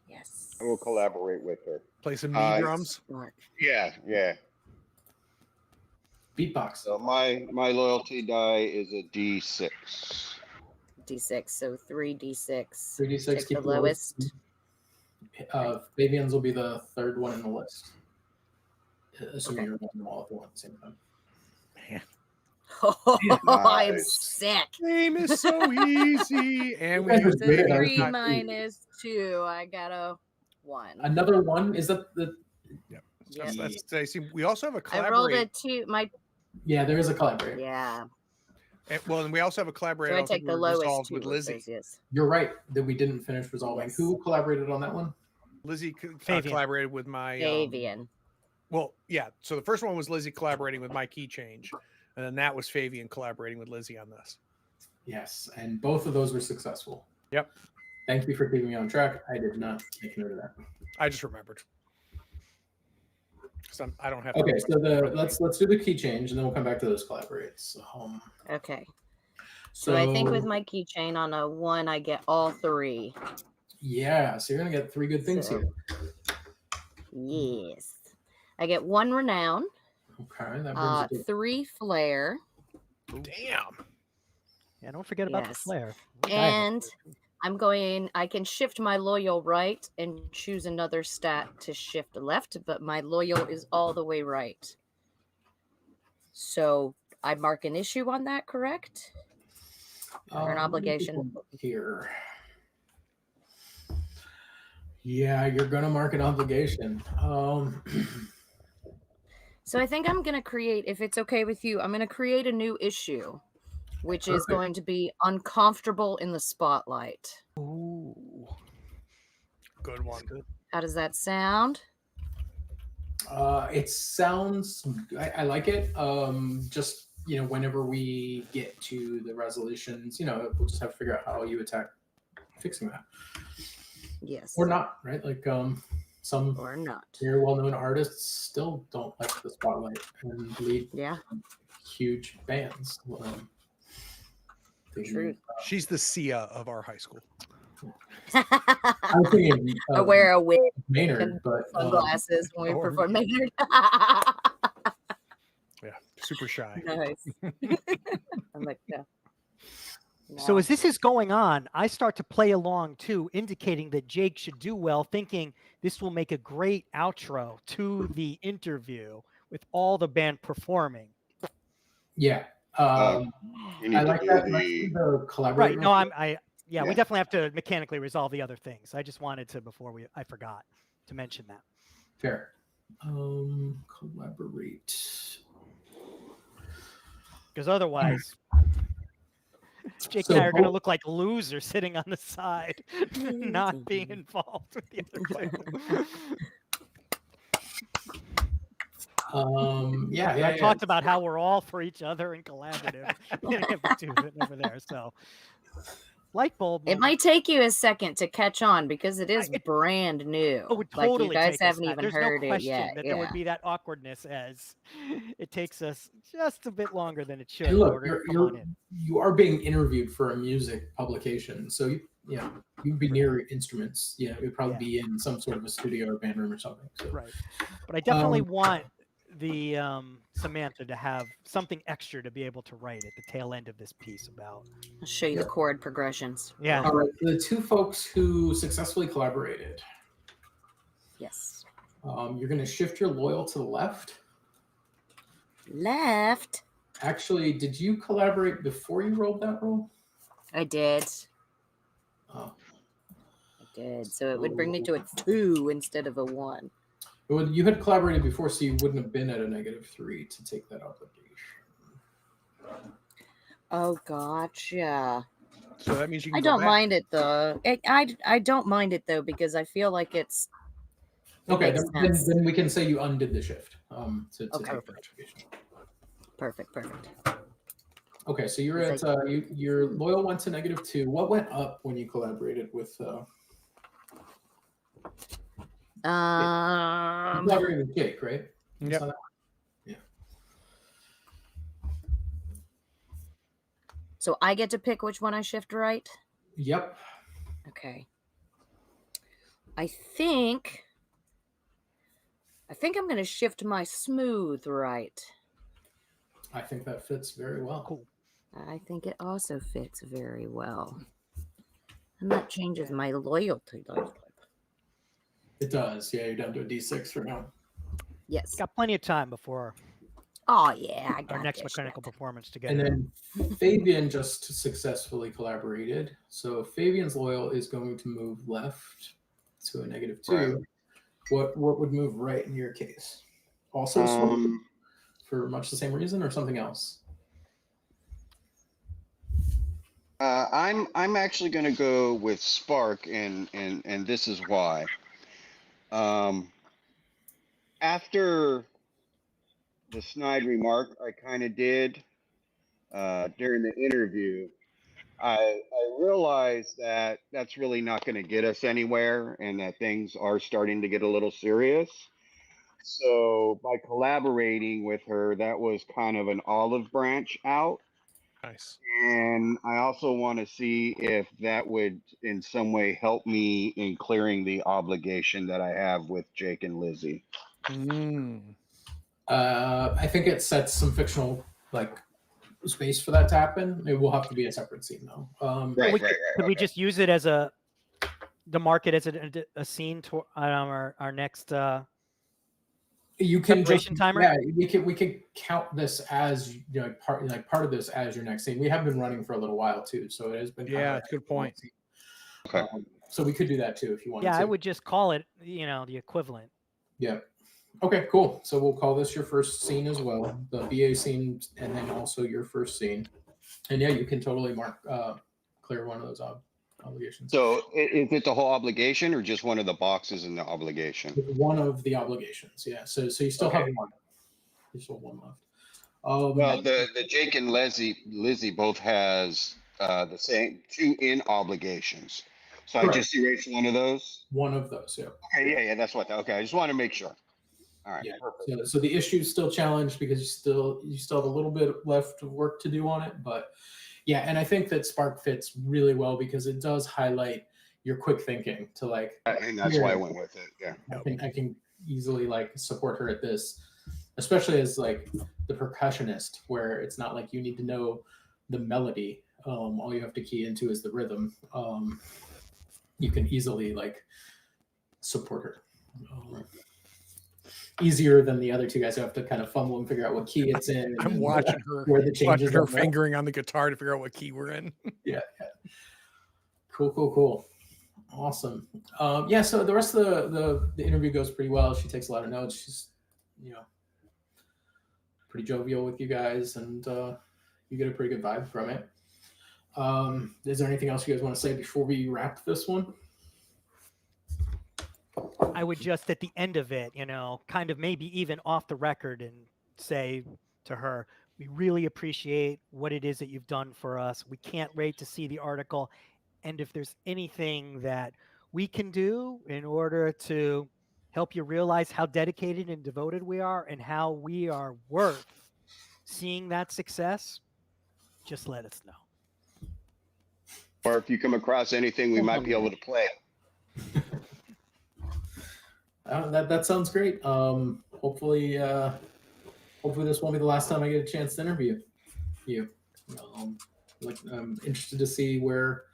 Yes. I will collaborate with her. Play some knee drums. Yeah. Beatbox. So my loyalty die is a D6. D6, so 3d6. 3d6. Take the lowest. Fabian's will be the third one in the list. Assuming you're rolling them all at the same time. Man. Oh, Nice. I'm sick. Game is so easy, and we You guys use are So good at 3 RPG. minus 2. I got a 1. Another one? Is that the? Yep. Yep. That's Stacy. We also have a I rolled collaborate. a 2. Yeah, there is a collaborator. Yeah. And we also have a collaborate. So I take the lowest resolved 2 with of Lizzie. those, yes. You're right that we didn't finish resolving. Yes. Who collaborated on that one? Lizzie Fabian. collaborated with my Fabian. well, yeah. So the first one was Lizzie collaborating with my key change, and then that was Fabian collaborating with Lizzie on this. Yes, and both of those were successful. Yep. Thank you for keeping me on track. I did not make note of that. I just remembered. So I don't have. Okay, so let's do the key change, and then we'll come back to those collaborates. Okay. So I think with my keychain on a 1, I get all 3. Yeah, so you're gonna get 3 good things So- here. Yes. I get 1 renown, Okay, that brings it to 3 flair, Damn. Yeah, don't forget about the Yes. flare. and I can shift my loyal right and choose another stat to shift left, but my loyal is all the way right. So I mark an issue on that, correct? Or an obligation. here. Yeah, you're gonna mark an obligation. So I think I'm going to create, if it's okay with you, I'm going to create a new issue, which is Perfect. going to be uncomfortable in the spotlight. Ooh. Good one. How does that sound? It sounds. I like it. Just whenever we get to the resolutions, we'll just have to figure out how you attack fixing that, Yes. or not, right? Like some Or not. very well-known artists still don't like the spotlight and lead Yeah. huge bands. True. She's the Sia of our high school. I'm thinking I wear a wig Maynard, and but sunglasses when we or- perform Maynard. Yeah, super shy. Nice. I'm like, yeah. So No. as this is going on, I start to play along too, indicating that Jake should do well, thinking this will make a great outro to the interview with all the band performing. yeah. You need I to like do that. Let's do the collaborator. Right. No, we Yeah. definitely have to mechanically resolve the other things. I just wanted to I forgot to mention that. Fair. Collaborate. Because otherwise Jake So and I are going to both- look like losers sitting on the side, not being involved with the other two. Yeah. I talked about how we're all for each other and collaborative. And have the two over there. So light bulb. It moment. might take you a second to catch on because it is brand new. It would Like totally you guys take us haven't that. even There's heard no it question yet. that Yeah. there would be that awkwardness as it takes us just a bit longer than it should And in look, order to come on in. you are being interviewed for a music publication, so you'd be near instruments. Yeah, it'd probably be in some sort of a studio or band room or something. So. Right. But I definitely want the Samantha to have something extra to be able to write at the tail end of this piece about. I'll show you the chord progressions. Yeah. All right. The two folks who successfully collaborated. Yes. You're going to shift your loyal to the left. Left. Actually, did you collaborate before you rolled that roll? I did. Oh. I did. So it would bring me to a 2 instead of a 1. Well, you had collaborated before, so you wouldn't have been at a -3 to take that obligation. Oh, gotcha. So that means you can I go don't back. mind it though. I don't mind it though because I feel like it's Okay, makes then sense. we can say you undid the shift. To take the obligation. Perfect. Okay, so you're at your loyal went to -2. What went up when you collaborated with? You collaborated with Jake, right? Yep. Yeah. So I get to pick which one I shift right? Yep. Okay. I think I'm going to shift my smooth right. I think that fits very well. Cool. I think it also fits very well. And that changes my loyalty. It does. Yeah, you're down to a D6 for now. Yes. Got plenty of time before Oh yeah, I got our next this mechanical shit. performance together. And then Fabian just successfully collaborated. So Fabian's loyal is going to move left to a -2. Right. What would move right in your case? Also smooth for much the same reason or something else? I'm actually going to go with Spark, and this is why. After the snide remark I kind of did during the interview, I realized that that's really not going to get us anywhere, and that things are starting to get a little serious. So by collaborating with her, that was kind of an olive branch out. Nice. And I also want to see if that would in some way help me in clearing the obligation that I have with Jake and Lizzie. I think it sets some fictional space for that to happen. It will have to be a separate scene though. Could we just use it as to mark it as a scene to our next you can separation timer? Yeah, we can count this as part of this as your next scene. We have been running for a little while too, so it has been that's a good point. Okay. So we could do that too if you want. Yeah, to. I would just call it the equivalent. Yeah. Okay, cool. So we'll call this your first scene as well, the BA scene, and then also your first scene. And yeah, you can totally mark clear one of those obligations. So is it the whole obligation or just one of the boxes in the obligation? One of the obligations, yeah. So you still have one. You still have one left. Well, the Jake and Lizzie both has the same 2 in obligations. So Correct. I just erased one of those. One of those, yeah. Okay, yeah, that's what. Okay, I just want to make sure. All right. Yeah. So the issue is still challenged because you still have a little bit left of work to do on it, but yeah, and I think that Spark fits really well because it does highlight your quick thinking to and that's why I went with it. Yeah. I can easily support her at this, especially as the percussionist, where it's not like you need to know the melody. All you have to key into is the rhythm. You can easily support her. Easier than the other two guys who have to kind of fumble and figure out what key it's in. I'm watching her, where the changes are fingering on the guitar to figure out what key we're in. Yeah. Cool. Awesome. Yeah. So the rest of the interview goes pretty well. She takes a lot of notes. She's pretty jovial with you guys, and you get a pretty good vibe from it. Is there anything else you guys want to say before we wrap this one? I would just at the end of it, kind of maybe even off the record and say to her, we really appreciate what it is that you've done for us. We can't wait to see the article. And if there's anything that we can do in order to help you realize how dedicated and devoted we are and how we are worth seeing that success, just let us know. Or if you come across anything, we might be able to play it. That sounds great. Hopefully this won't be the last time I get a chance to interview you. I'm interested to see where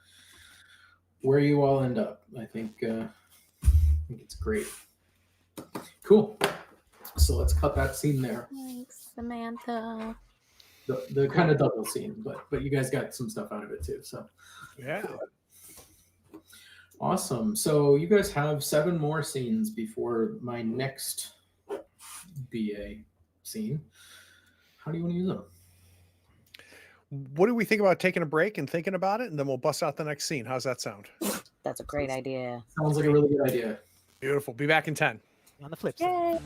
you all end up. I think it's great. Cool. So let's cut that scene there. Thanks, Samantha. The kind of double scene, but you guys got some stuff out of it too. So Yeah. awesome. So you guys have 7 more scenes before my next BA scene. How do you want to use them? What do we think about taking a break and thinking about it, and then we'll bust out the next scene? How's that sound? That's a great idea. Sounds like a really good idea. Beautiful. Be back in 10. On the flip side. Yay!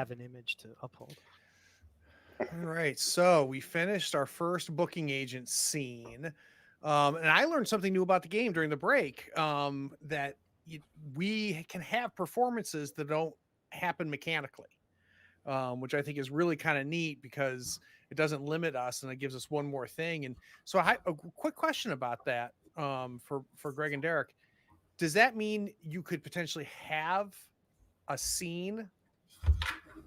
have an image to uphold. All right, so we finished our first booking agent scene, and I learned something new about the game during the break. That we can have performances that don't happen mechanically, which I think is really kind of neat because it doesn't limit us and it gives us one more thing. And so, a quick question about that, for Greg and Derek: does that mean you could potentially have a scene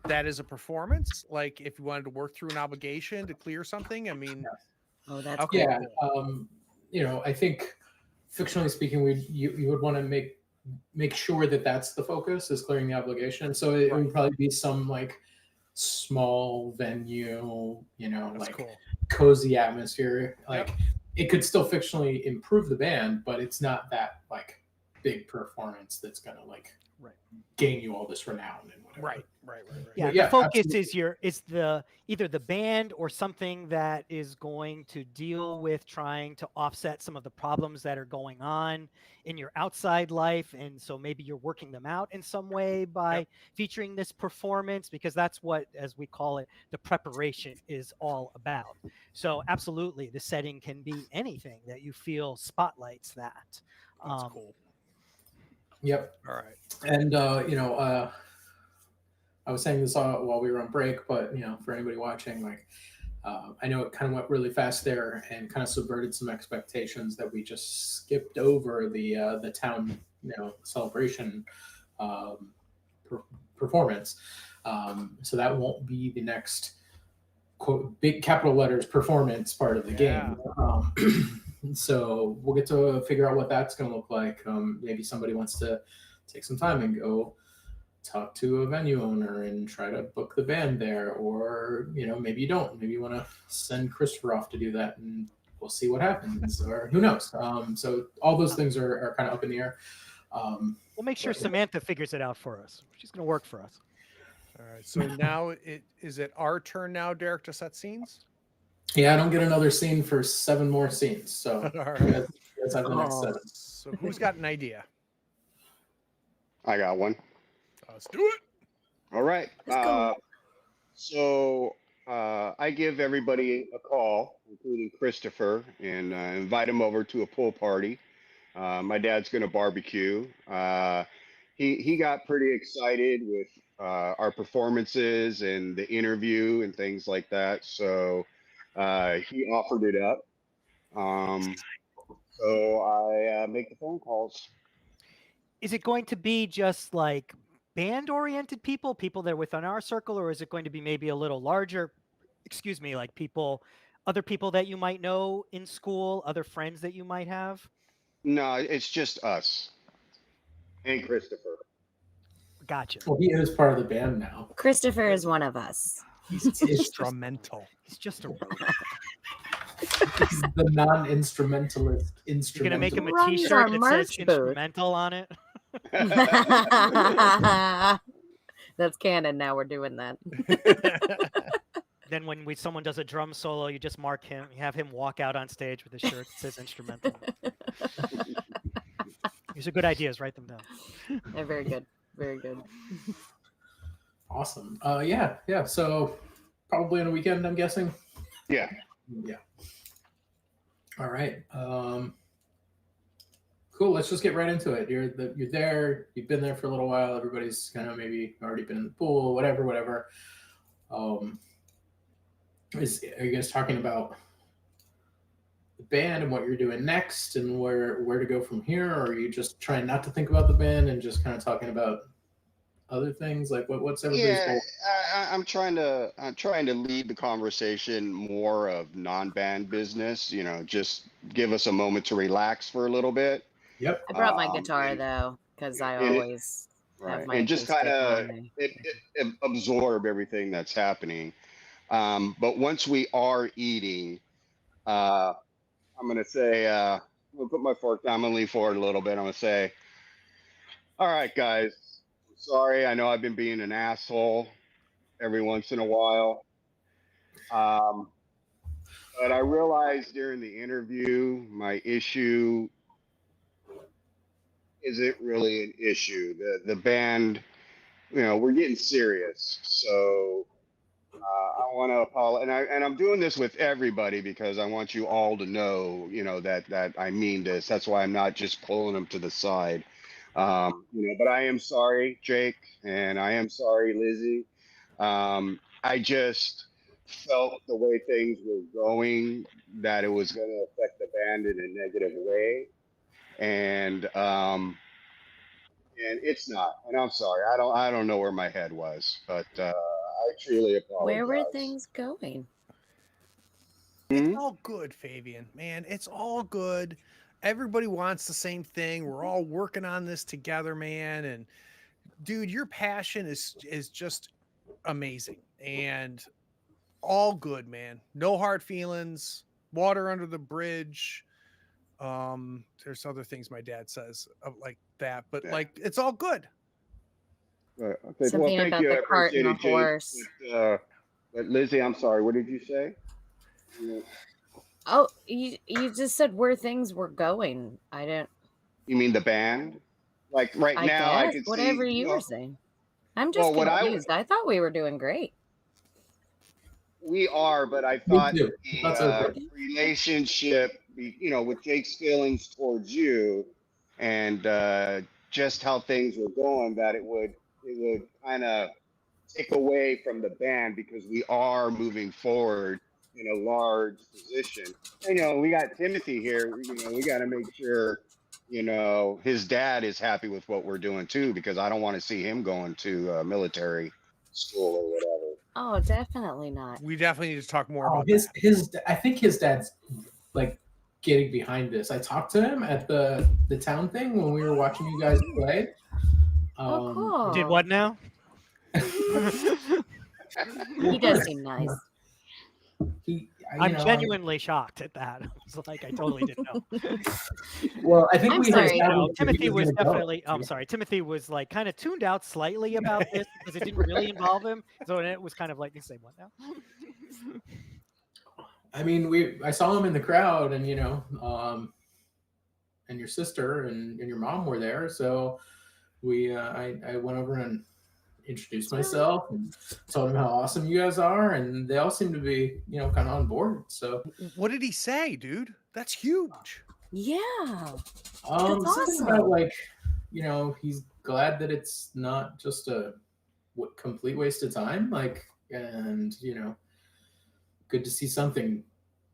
that is a performance, like if you wanted to work through an obligation to clear something? I mean, Oh, that's okay, Yeah, cool. I think fictionally speaking, you would want to make sure that that's the focus, is clearing the obligation. So it would probably be some like small venue, That's like cool. cozy atmosphere. Like Yep. it could still fictionally improve the band, but it's not that like big performance that's gonna like gain you all this renown and whatever. Right. Yeah, Yeah, the focus absolutely. is either the band or something that is going to deal with trying to offset some of the problems that are going on in your outside life, and so maybe you're working them out in some way by featuring this performance, because that's what, as we call it, the preparation is all about. So absolutely, the setting can be anything that you feel spotlights that. That's cool. Yep. All right. And I was saying this while we were on break, but for anybody watching, like I know it kind of went really fast there and kind of subverted some expectations that we just skipped over the town celebration performance. So that won't be the next quote big capital letters performance part of the game. So we'll get to figure out what that's going to look like. Maybe somebody wants to take some time and go talk to a venue owner and try to book the band there, or maybe you don't. Maybe you want to send Christopher off to do that, and we'll see what happens, or who knows. So all those things are kind of up in the air. We'll make sure Samantha figures it out for us. She's going to work for us. All right. So now is it our turn now, Derek, to set scenes? Yeah, I don't get another scene for 7 more scenes. So all right. you guys have the next 7. So who's got an idea? I got one. Let's do it. All right. Let's go. So I give everybody a call, including Christopher, and invite him over to a pool party. My dad's going to barbecue. He got pretty excited with our performances and the interview and things like that. So he offered it up. So I make the phone calls. Is it going to be just like band-oriented people that are within our circle, or is it going to be maybe a little larger? Excuse me, like other people that you might know in school, other friends that you might have? No, it's just us and Christopher. Gotcha. Well, he is part of the band now. Christopher is one of us. He's instrumental. He's just a He's the non-instrumentalist. You're gonna make him a Runs T-shirt our that merch says booth. "instrumental" on it. That's canon now. We're doing that. Then when someone does a drum solo, you just mark him. You have him walk out on stage with a shirt that says "instrumental." These are good ideas. Write them down. They're very good. Very good. Awesome. Yeah. So probably on a weekend, I'm guessing. Yeah. All right. Cool. Let's just get right into it. You're there. You've been there for a little while. Everybody's kind of maybe already been in the pool. Whatever. Are you guys talking about the band and what you're doing next and where to go from here, or are you just trying not to think about the band and just kind of talking about other things? Like what's everybody's goal? I'm trying to lead the conversation more of non-band business. Just give us a moment to relax for a little bit. Yep. I brought my guitar though, because I always have my and just acoustic kind of on me. absorb everything that's happening. But once we are eating, I'm gonna say, I'm gonna put my fork down. I'm gonna lean forward a little bit. I'm gonna say, all right, guys. I'm sorry. I know I've been being an asshole every once in a while. But I realized during the interview, my issue isn't really an issue. The band we're getting serious. So I want to apologize, and I'm doing this with everybody because I want you all to know, that I mean this. That's why I'm not just pulling them to the side. But I am sorry, Jake, and I am sorry, Lizzie. I just felt the way things were going that it was going to affect the band in a negative way, and it's not. And I'm sorry. I don't know where my head was, but I truly apologize. Where were things going? It's all good, Fabian. Man, it's all good. Everybody wants the same thing. We're all working on this together, man. And dude, your passion is just amazing and all good, man. No hard feelings. Water under the bridge. There's other things my dad says like that, but Yeah. like it's all good. Okay. Well, Something thank about you. I the cart appreciate and it, the Jake. horse. But Lizzie, I'm sorry. What did you say? Oh, you just said where things were going. I don't. You mean the band? Like right I now, I guess can whatever see. you were saying. I'm Well, just what confused. I thought we were doing great. we are, but I Me thought too. That's the okay. relationship, with Jake's feelings towards you, and just how things were going, that it would kind of take away from the band because we are moving forward in a large position. And we got Timothy here. We got to make sure his dad is happy with what we're doing too, because I don't want to see him going to military school or whatever. Oh, definitely not. We definitely need to talk more Oh, about his I think his dad's like getting behind this. I talked to him at the town thing when we were watching you guys play. Oh, cool. Did what now? He does seem nice. I'm genuinely shocked at that. I was like, I totally didn't know. Well, I think I'm we sorry. had No, established that Timothy he was gonna go. definitely. I'm sorry. Timothy was like kind of tuned out slightly about this because it didn't really involve him. So it was kind of like, you say what now? I mean, I saw him in the crowd, and and your sister and your mom were there, so I went over and introduced myself and told them how awesome you guys are, and they all seem to be kind of on board. So What did he say, dude? That's huge. Yeah. something awesome. about like he's glad that it's not just a complete waste of time, like, and good to see something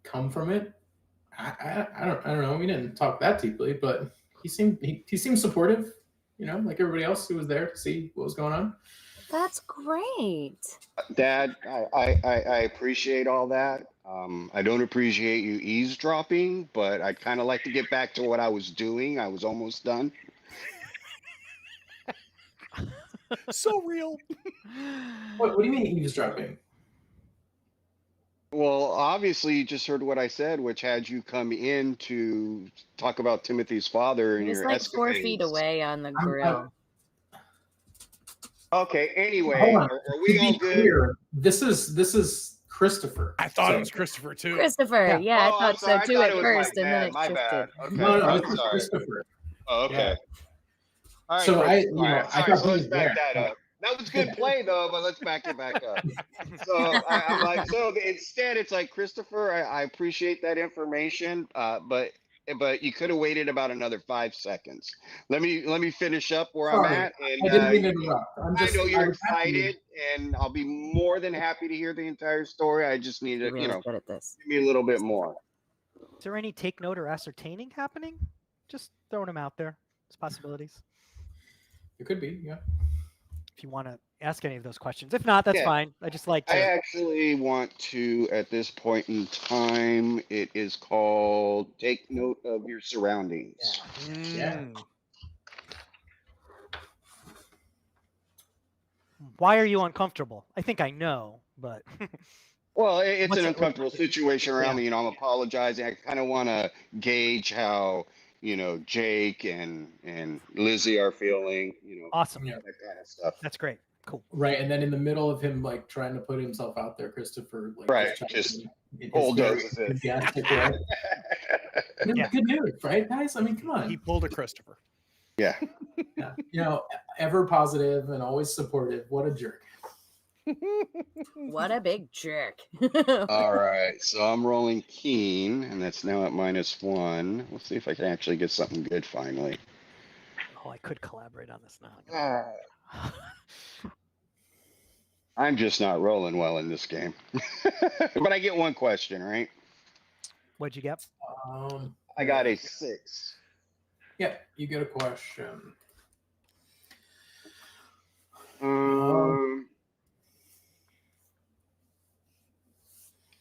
come from it. I don't know, we didn't talk that deeply, but he seemed supportive, like everybody else who was there to see what was going on. That's great. Dad, I appreciate all that. I don't appreciate you eavesdropping, but I'd kind of like to get back to what I was doing. I was almost done. So real. What do you mean eavesdropping? Well, obviously, you just heard what I said, which had you come in to talk about Timothy's father and He's your like 4 escapades. feet away on the grill. Okay. Anyway, Hold on. are we To all be good? clear, this is Christopher. I thought So- it was Christopher too. Christopher, yeah, Oh, I I'm thought sorry. I so too thought at it was first, my and then dad. it My shifted. bad. Okay. No, I'm this is sorry. Christopher. Oh, okay. Yeah. All right. So Chris, I all right, thought sorry. So he let's was back there. that up. That was good play though, but let's back it back up. So I'm like, so instead it's like, Christopher, I appreciate that information, but you could have waited about another 5 seconds. Let me finish up where I'm Sorry, at, and I didn't mean to interrupt. I know you're I was happy. excited, and I'll be more than happy to hear the entire story. I just need You're to, really good at this. give me a little bit more. Is there any take note or ascertaining happening? Just throwing them out there. There's possibilities. It could be, yeah. If you want to ask any of those questions. If not, that's Yeah. fine. I just like to. I actually want to, at this point in time, it is called take note of your surroundings. Yeah. Mm. Why are you uncomfortable? I think I know, but Well, it's What's an it- uncomfortable situation around Yeah. me. I'm apologizing. I kind of want to gauge how, Jake and Lizzie are feeling, awesome. Yeah. that kind of stuff. That's great. Cool. Right, and then in the middle of him like trying to put himself out there, Christopher like Right, chimes just in his bulldozes very it. enthusiastic way. I mean, Yeah. Good news, right, guys? I mean, come on. He pulled a Christopher. Yeah. Yeah. You know, ever positive and always supportive. What a jerk. What a big jerk. All right, so I'm rolling keen, and that's now at -1. Let's see if I can actually get something good finally. Oh, I could collaborate on this now. I'm just not rolling well in this game. But I get one question, right? What'd you get? I got a 6. Yeah, you get a question.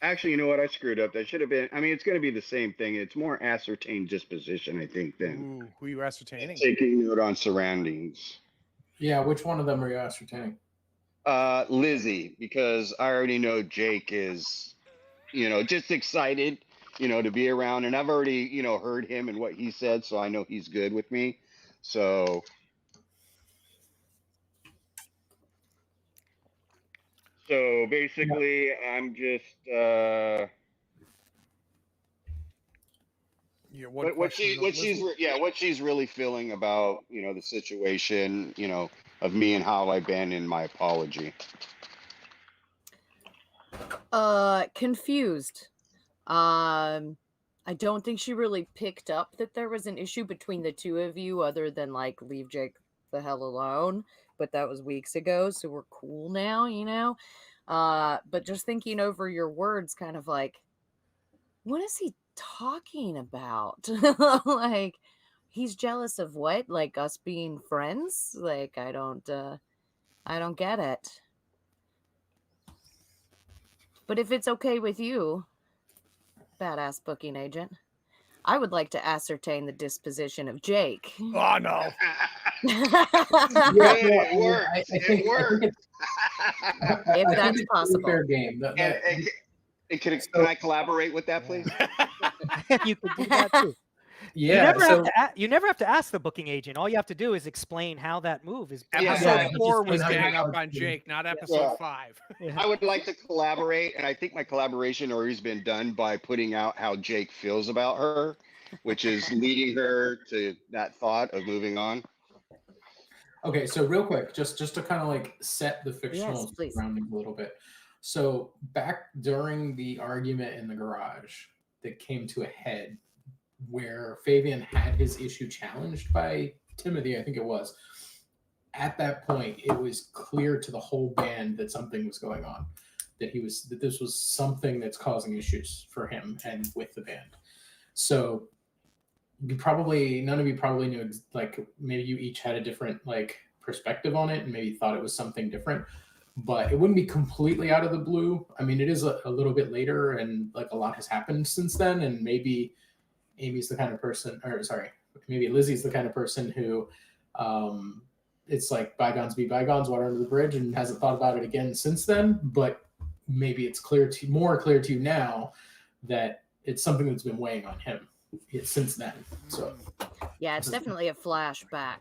Actually, you know what? I screwed up. That should have been. I mean, it's going to be the same thing. It's more ascertained disposition, I think, than Ooh, who are you ascertaining? taking note on surroundings. Yeah, which one of them are you ascertaining? Lizzie, because I already know Jake is, just excited, to be around, and I've already, heard him and what he said, so I know he's good with me. So basically, I'm just Yeah, what she's really feeling about, the situation, of me and how I've been in my apology. Confused. I don't think she really picked up that there was an issue between the two of you other than like leave Jake the hell alone, but that was weeks ago, so we're cool now, you know. But just thinking over your words, kind of like, what is he talking about? Like, he's jealous of what? Like us being friends? Like, I don't get it. But if it's okay with you, badass booking agent, I would like to ascertain the disposition of Jake. Oh no. It works. I It think works. If I think that's it's a possible. fair game. And can I collaborate with that, please? You could do that too. Yeah, You never have to ask the booking agent. All you have to do is explain how that move is. Episode 4 was just ganging how up on Jake, not episode 5. I would like to collaborate, and I think my collaboration already has been done by putting out how Jake feels about her, which is leading her to that thought of moving on. Okay, so real quick, just to kind of like set the fictional surroundings a little bit. So back during the argument in the garage that came to a head, where Fabian had his issue challenged by Timothy, I think it was. At that point, it was clear to the whole band that something was going on, that this was something that's causing issues for him and with the band. So none of you probably knew, like, maybe you each had a different like perspective on it and maybe thought it was something different, but it wouldn't be completely out of the blue. I mean, it is a little bit later and like a lot has happened since then, and maybe Amy's the kind of person, or sorry, maybe Lizzie's the kind of person who it's like bygones be bygones, water under the bridge, and hasn't thought about it again since then. But maybe it's more clear to you now that it's something that's been weighing on him since then. So yeah, it's definitely a flashback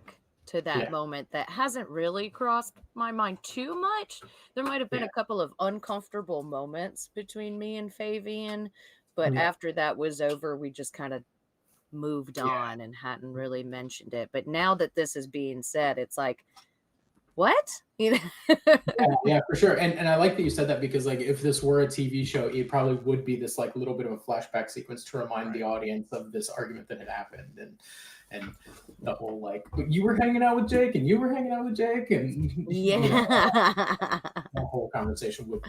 to that moment that hasn't really crossed my mind too much. There might have been a couple of uncomfortable moments between me and Fabian, but after that was over, we just kind of moved on and hadn't really mentioned it. But now that this is being said, it's like, what? You know? yeah, for sure. And I like that you said that, because like if this were a TV show, it probably would be this like little bit of a flashback sequence to remind the audience of this argument that had happened, and the whole like, you were hanging out with Jake and you were hanging out with Jake, and the whole conversation would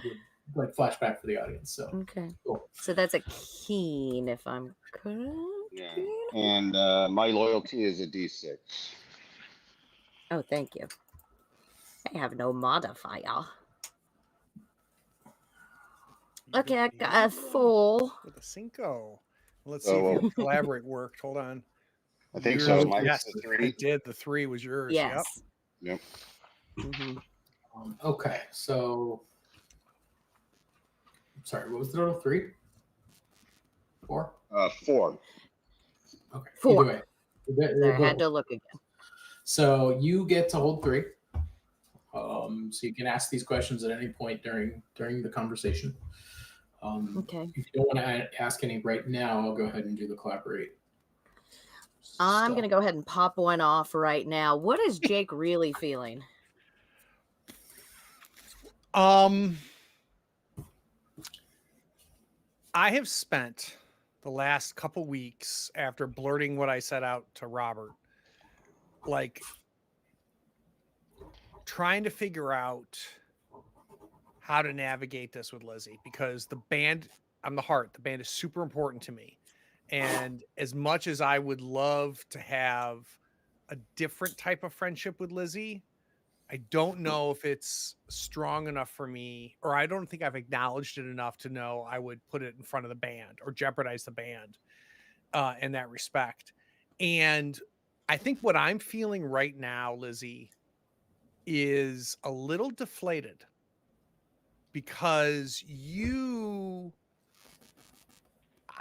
like flashback for the audience. So okay, cool. So that's a keen, if I'm correct. Yeah. And my loyalty is a D6. Oh, thank you. I have no modifier. Okay, I got a 4 with a Cinco. Let's see if your collaborate worked. Hold on. I think so. Mine's Yes, the 3. it did. The 3 was yours. Yes. Yep. Mm-hmm. Okay, so sorry, what was the total? 3? 4? 4. Okay. 4. Either way. I had to look again. So you get to hold 3. So you can ask these questions at any point during the conversation. Okay. If you don't want to ask any right now, I'll go ahead and do the collaborate. I'm So- gonna go ahead and pop one off right now. What is Jake really feeling? I have spent the last couple weeks after blurting what I set out to Robert, like trying to figure out how to navigate this with Lizzie, because the band, I'm the heart, the band is super important to me. And as much as I would love to have a different type of friendship with Lizzie, I don't know if it's strong enough for me, or I don't think I've acknowledged it enough to know I would put it in front of the band or jeopardize the band in that respect. And I think what I'm feeling right now, Lizzie, is a little deflated because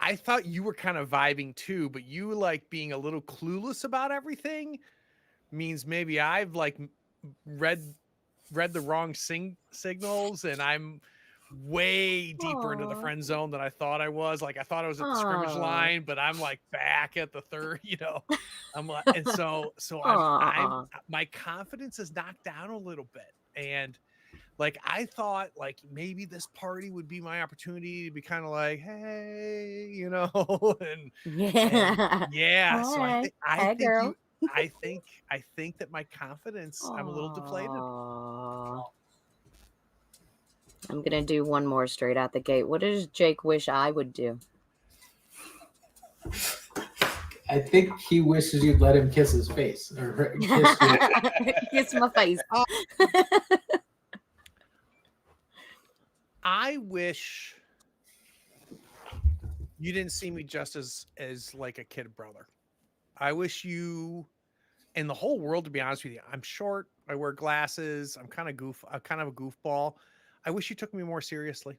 I thought you were kind of vibing too, but you like being a little clueless about everything means maybe I've like read the wrong signals and I'm way deeper into the Aw. friend zone than I thought I was. Like I thought I was at the scrimmage Aw. line, but I'm like back at the third, I'm like, and so Aw. I'm my confidence is knocked down a little bit. And like I thought like maybe this party would be my opportunity to be kind of like, hey, and Yeah. yeah, so Hey, I hey, think girl. you I think that my confidence, I'm a little deflated. Aw. I'm gonna do one more straight out the gate. What does Jake wish I would do? I think he wishes you'd let him kiss his face or kiss you. Kiss my face. I wish you didn't see me just as like a kid brother. I wish you and the whole world, to be honest with you, I'm short, I wear glasses, I'm kind of a goofball. I wish you took me more seriously.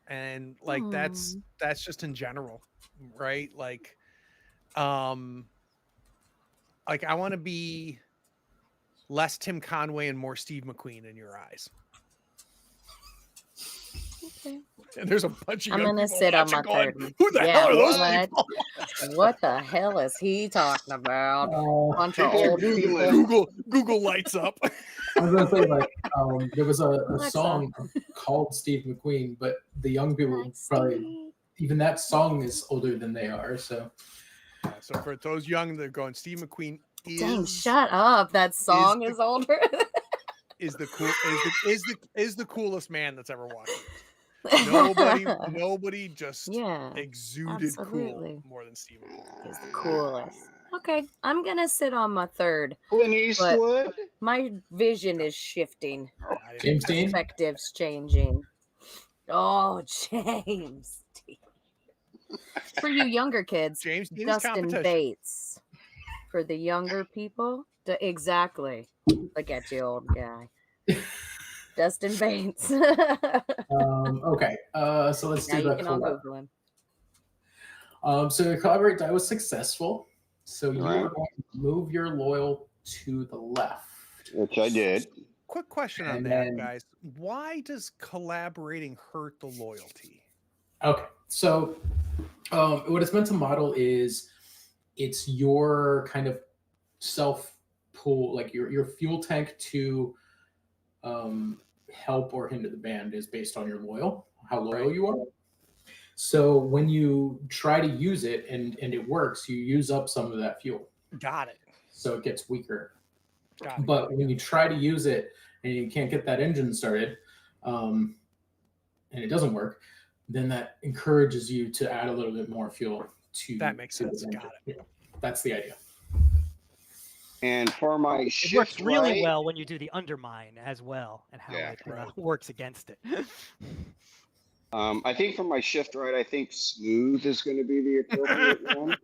And like that's just in general, right? Like I want to be less Tim Conway and more Steve McQueen in your eyes. Okay. And there's a bunch of I'm young gonna people sit on my watching going, third one. who the Yeah, hell are those what? people? What the hell is he talking about? Bunch of People are old people. Googling. Google lights up. I was gonna say like there was a Alexa. song called Steve McQueen, but the young people Let's probably see. even that song is older than they are. So So for those young, they're going, Steve McQueen Dang, shut up. That song is older. is the coolest man that's ever walked. Nobody just Yeah, exuded absolutely. cool more than Steve McQueen. He's the coolest. Okay, I'm gonna sit on my third. Clint Eastwood. My vision is shifting. James Dean. Perspectives changing. Oh, James. For you younger kids, James Dean is Dustin competition. Bates. For the younger people, exactly. Look at you, old guy. Dustin Bates. Okay. So let's Now do you the can all collab. Google him. So the collaborate die was successful. So you Right. were going to move your loyal to the left. Which I did. Quick question on And that, then- guys. Why does collaborating hurt the loyalty? Okay. So what it's meant to model is it's your kind of self pool, like your fuel tank to help or hinder the band is based on how loyal you are. So when you try to use it and it works, you use up some of that fuel. Got it. So it gets weaker. Got it. But when you try to use it and you can't get that engine started, and it doesn't work, then that encourages you to add a little bit more fuel to That makes to the sense. engine. Got it. Yeah, that's the idea. And for my It shift works really right, well when you do the undermine as well, and how Yeah, it right. works against it. I think for my shift right, I think smooth is going to be the appropriate one.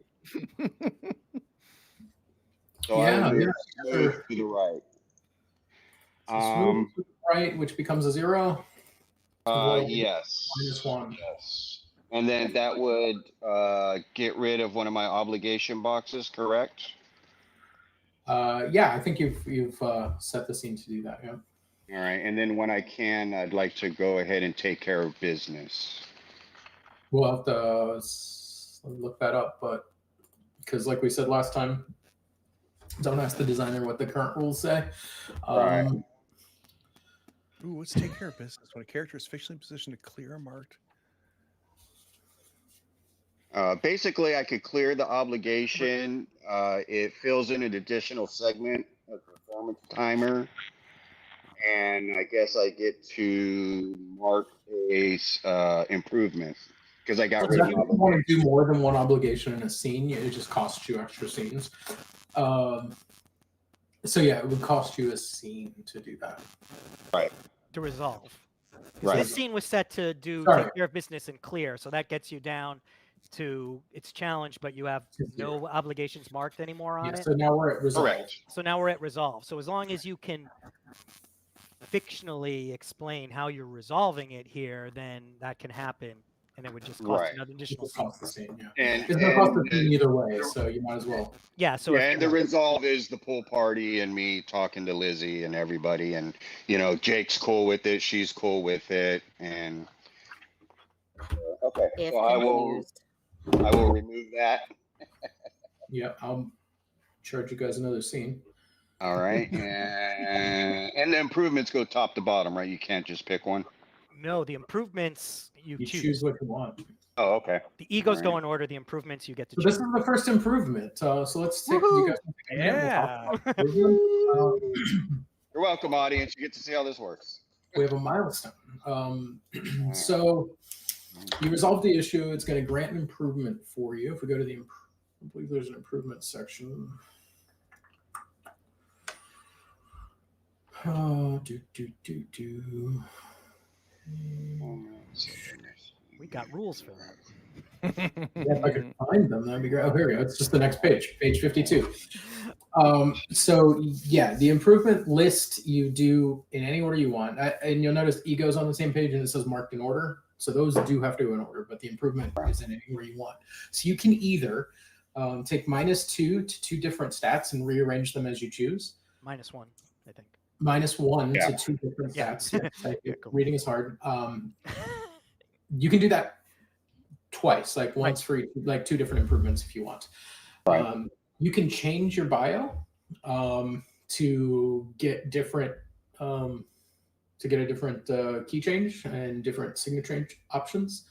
So I Yeah, will move yeah. smooth to the right. So smooth to the right, which becomes a 0. Yes. -1. Yes. And then that would get rid of one of my obligation boxes, correct? Yeah, I think you've set the scene to do that. Yeah. All right. And then when I can, I'd like to go ahead and take care of business. We'll have to look that up, but because like we said last time, don't ask the designer what the current rules say. Right. Ooh, let's take care of business. When a character is fictionally positioned to clear a marked. Basically, I could clear the obligation. It fills in an additional segment of performance timer, and I guess I get to mark a improvement because I got So rid if of you the want to obligation. do more than one obligation in a scene, it just costs you extra scenes. So yeah, it would cost you a scene to do that. Right. To resolve. Right. This scene was set to do Sorry. take care of business and clear, so that gets you down to its challenge, but you have no obligations marked anymore on Yeah, it. so now we're at resolve. Correct. So now we're at resolve. So as long as you can fictionally explain how you're resolving it here, then that can happen, and it would just cost Right. another It additional just scene. costs the same, yeah. And It's gonna cost the and scene either way, so you might as well. Yeah. So yeah, if and the resolve is the pool party and me talking to Lizzie and everybody, and Jake's cool with it, she's cool with it, and okay, If so I will confused. remove that. Yeah, I'll charge you guys another scene. All right, and the improvements go top to bottom, right? You can't just pick one. no, the improvements you You choose. choose what you want. Oh, okay. The egos All go right. in order. The improvements you get to So choose. this is the first improvement. So let's take you guys. Yeah. You're welcome, audience. You get to see how this works. We have a milestone. So you resolve the issue. It's going to grant an improvement for you. If we go to the, I believe there's an improvement section. We got rules for that. Yeah, if I could find them, that'd be great. Oh, here we go. It's just the next page, page 52. So yeah, the improvement list you do in any order you want, and you'll notice ego's on the same page and it says marked in order. So those do have to go in order, but the improvement is in anywhere you want. So you can either take -2 to 2 different stats and rearrange them as you choose. -1, I think. -1 Yeah. to 2 different Yeah. stats. Yeah, thank you. Yeah, cool. Reading is hard. You can do that twice, like once for like 2 different improvements if you want. Right. You can change your bio to get different a different key change and different signature options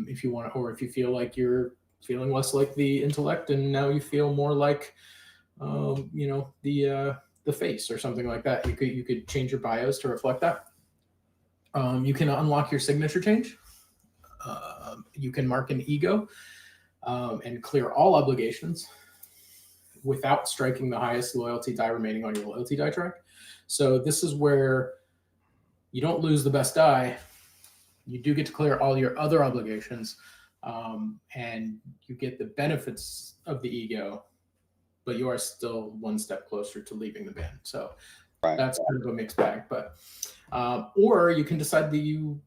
if you want, or if you feel like you're feeling less like the intellect and now you feel more like the face or something like that. You could change your bios to reflect that. You can unlock your signature change. You can mark an ego and clear all obligations without striking the highest loyalty die remaining on your loyalty die track. So this is where you don't lose the best die. You do get to clear all your other obligations, and you get the benefits of the ego, but you are still one step closer to leaving the band. So that's kind of a mixed bag. But or you can decide that you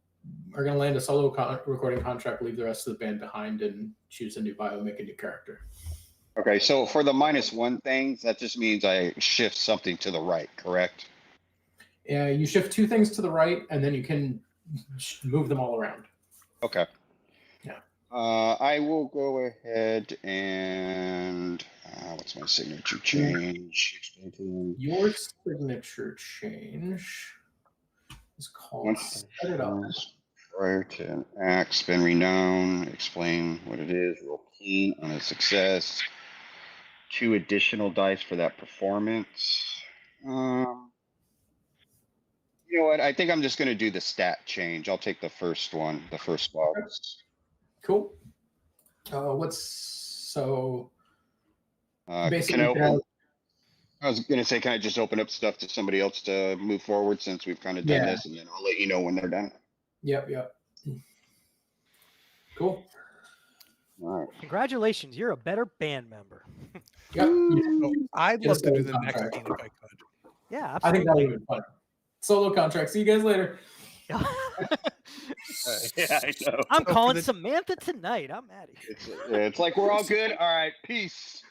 are going to land a solo recording contract, leave the rest of the band behind, and choose a new bio, make a new character. Okay, so for the -1 things, that just means I shift something to the right, correct? Yeah, you shift 2 things to the right, and then you can move them all around. Okay. Yeah. I will go ahead and what's my signature change? Your signature change is called Set It Up. Prior to an act, spin renown, explain what it is, roll keen on a success. 2 additional dice for that performance. You know what? I think I'm just going to do the stat change. I'll take the first one, the first box. Cool. Basically, I was going to say, can I just open up stuff to somebody else to move forward since we've kind of done this, and then I'll let you know when they're done. Yep. Cool. All right. Congratulations, you're a better band member. Yep. So I'd love to do the contract. next scene if I could. Yeah, I think that absolutely. would be fun. Solo contract. See you guys later. Yeah, I know. I'm calling Samantha tonight. I'm at it. It's like we're all good. All right, peace.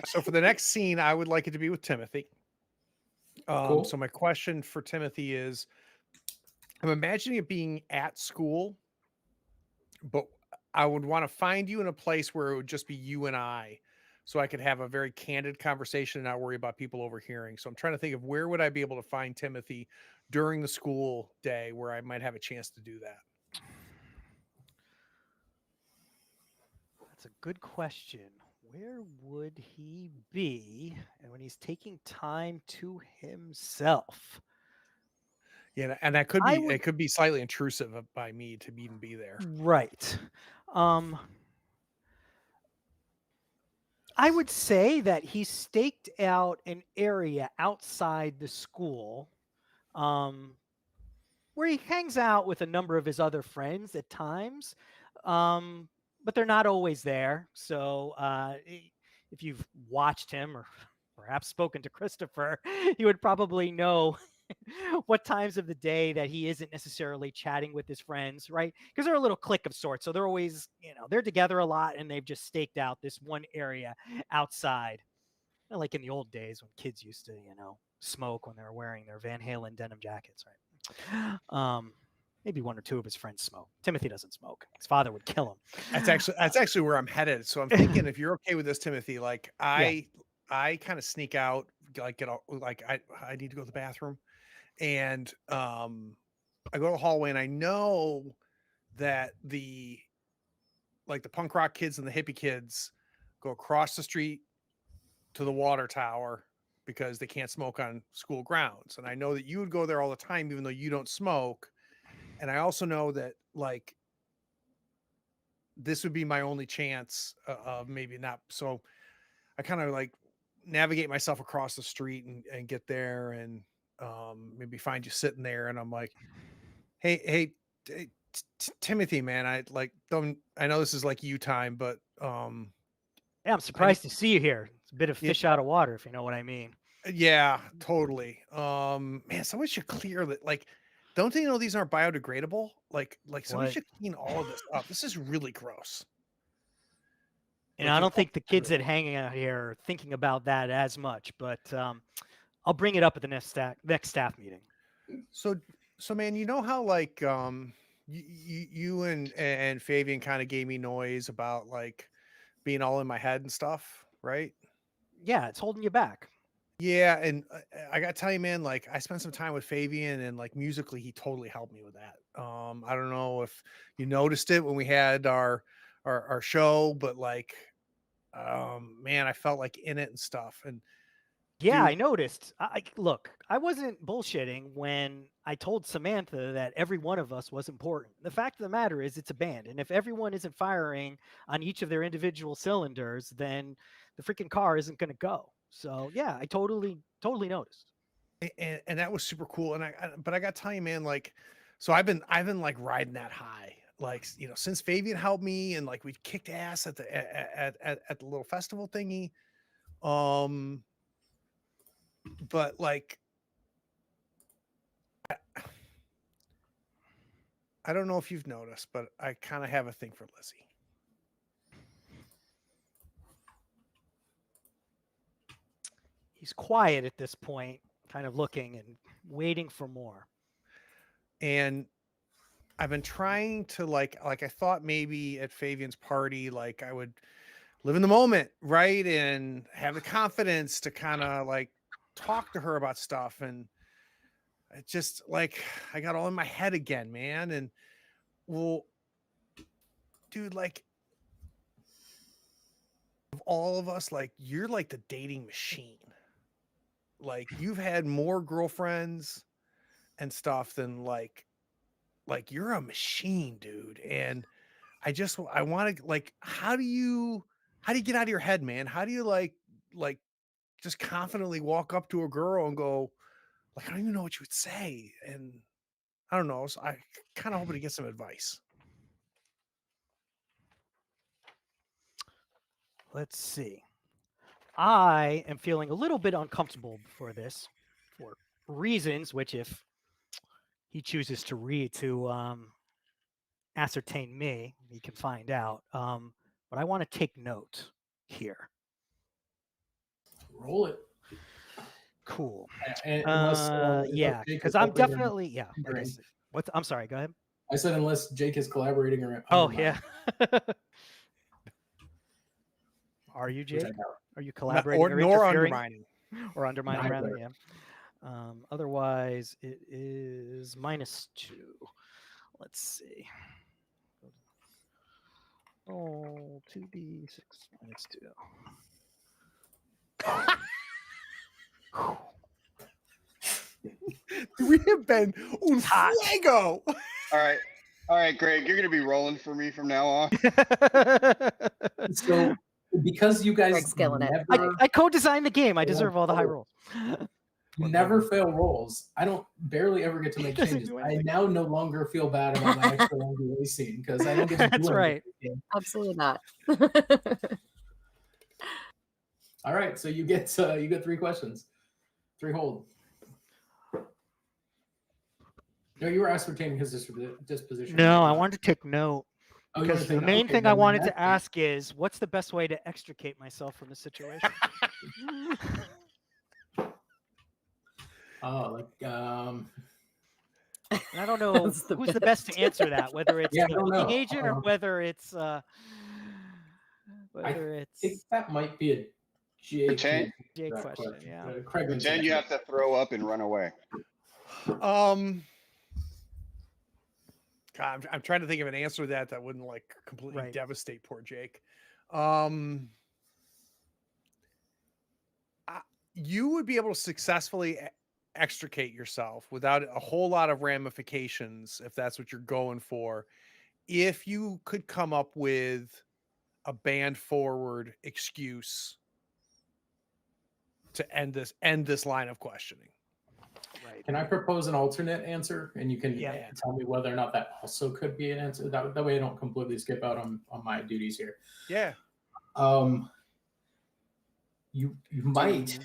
So for the next scene, I would like it to be with Timothy. Cool. So my question for Timothy is, I'm imagining it being at school, but I would want to find you in a place where it would just be you and I. so I could have a very candid conversation and not worry about people overhearing. So I'm trying to think of where would I be able to find Timothy during the school day where I might have a chance to do that. That's a good question. Where would he be and when he's taking time to himself? Yeah, and that could I be would- it could be slightly intrusive by me to even be there. Right. I would say that he staked out an area outside the school where he hangs out with a number of his other friends at times, but they're not always there. So if you've watched him or perhaps spoken to Christopher, you would probably know what times of the day that he isn't necessarily chatting with his friends, right? Because they're a little clique of sorts. So they're always, they're together a lot and they've just staked out this one area outside. Like in the old days when kids used to, smoke when they were wearing their Van Halen denim jackets, right? Maybe one or two of his friends smoke. Timothy doesn't smoke. His father would kill him. That's actually where I'm headed. So I'm thinking if you're okay with this, Timothy, like I kind of sneak out, like I need to go to the bathroom, and I go to the hallway, and I know that the punk rock kids and the hippie kids go across the street to the water tower because they can't smoke on school grounds. And I know that you would go there all the time, even though you don't smoke. And I also know that like this would be my only chance of maybe not. So I kind of like navigate myself across the street and get there and maybe find you sitting there. And I'm like, hey, Timothy, man, I know this is like you time, but yeah, I'm surprised to see you here. It's a bit of fish out of water, if you know what I mean. Yeah, totally. Man, somebody should clear that. Like, don't they know these aren't biodegradable? Like somebody should clean all of this up. This is really gross. And I don't think the kids that hanging out here are thinking about that as much, but I'll bring it up at the next staff meeting. So man, you know how like you and Fabian kind of gave me noise about like being all in my head and stuff, right? Yeah, it's holding you back. Yeah, and I gotta tell you, man, like I spent some time with Fabian, and like musically, he totally helped me with that. I don't know if you noticed it when we had our show, but like, man, I felt like in it and stuff. And yeah, dude, I noticed. Look, I wasn't bullshitting when I told Samantha that every one of us was important. The fact of the matter is, it's a band, and if everyone isn't firing on each of their individual cylinders, then the freaking car isn't going to go. So yeah, I totally noticed. and that was super cool. And but I got to tell you, man, like, so I've been like riding that high, like since Fabian helped me, and like we kicked ass at the at the little festival thingy. But like, I don't know if you've noticed, but I kind of have a thing for Lizzie. He's quiet at this point, kind of looking and waiting for more. And I've been trying to like I thought maybe at Fabian's party, like I would live in the moment, right? And have the confidence to kind of like talk to her about stuff. And it just like, I got all in my head again, man. And well, dude, like of all of us, like you're like the dating machine. Like you've had more girlfriends and stuff than like you're a machine, dude. And I want to like, how do you get out of your head, man? How do you like just confidently walk up to a girl and go like, I don't even know what you would say. And I don't know. So I kind of hoping to get some advice. Let's see. I am feeling a little bit uncomfortable for this for reasons which, if he chooses to read to ascertain me, he can find out. But I want to take note here. Roll it. Cool. Unless because I'm definitely I'm sorry. Go ahead. I said unless Jake is collaborating or. Oh yeah. Are you, which I Jake? doubt. Are you collaborating or nor interfering? undermining. Or undermining, rather, Neither. yeah. Otherwise, it is -2. Let's see. Oh, 2d6 -2. We have been un hot. fuego. All right, Greg, you're gonna be rolling for me from now on. So because you guys Greg's killing it. never, I co-designed the game. I deserve all the high rolls. you never fail rolls. I don't barely ever get to make Doesn't changes. do I anything. now no longer feel bad about my extra longer racing because I don't get to do That's anything right. this game. Absolutely not. All right, so you get 3 questions, 3 hold. No, you were ascertaining his disposition. No, I wanted to take note. Oh, you wanted Because to the take main note? thing Okay, I then wanted in to that case- ask is, what's the best way to extricate myself from the situation? Oh, And I don't know That's the who's the best to answer that, whether it's Yeah, I the don't booking know. agent or whether it's I whether think it's that might be a Jake. Pretend- Jake that question. Yeah. Craig wins Pretend that you too. have to throw up and run away. God, I'm trying to think of an answer to that wouldn't like completely Right. devastate poor Jake. You would be able to successfully extricate yourself without a whole lot of ramifications if that's what you're going for, if you could come up with a band forward excuse to end this line of questioning. Right. Can I propose an alternate answer, and you can Yeah. tell me whether or not that also could be an answer? That way, I don't completely skip out on my duties here. Yeah. You might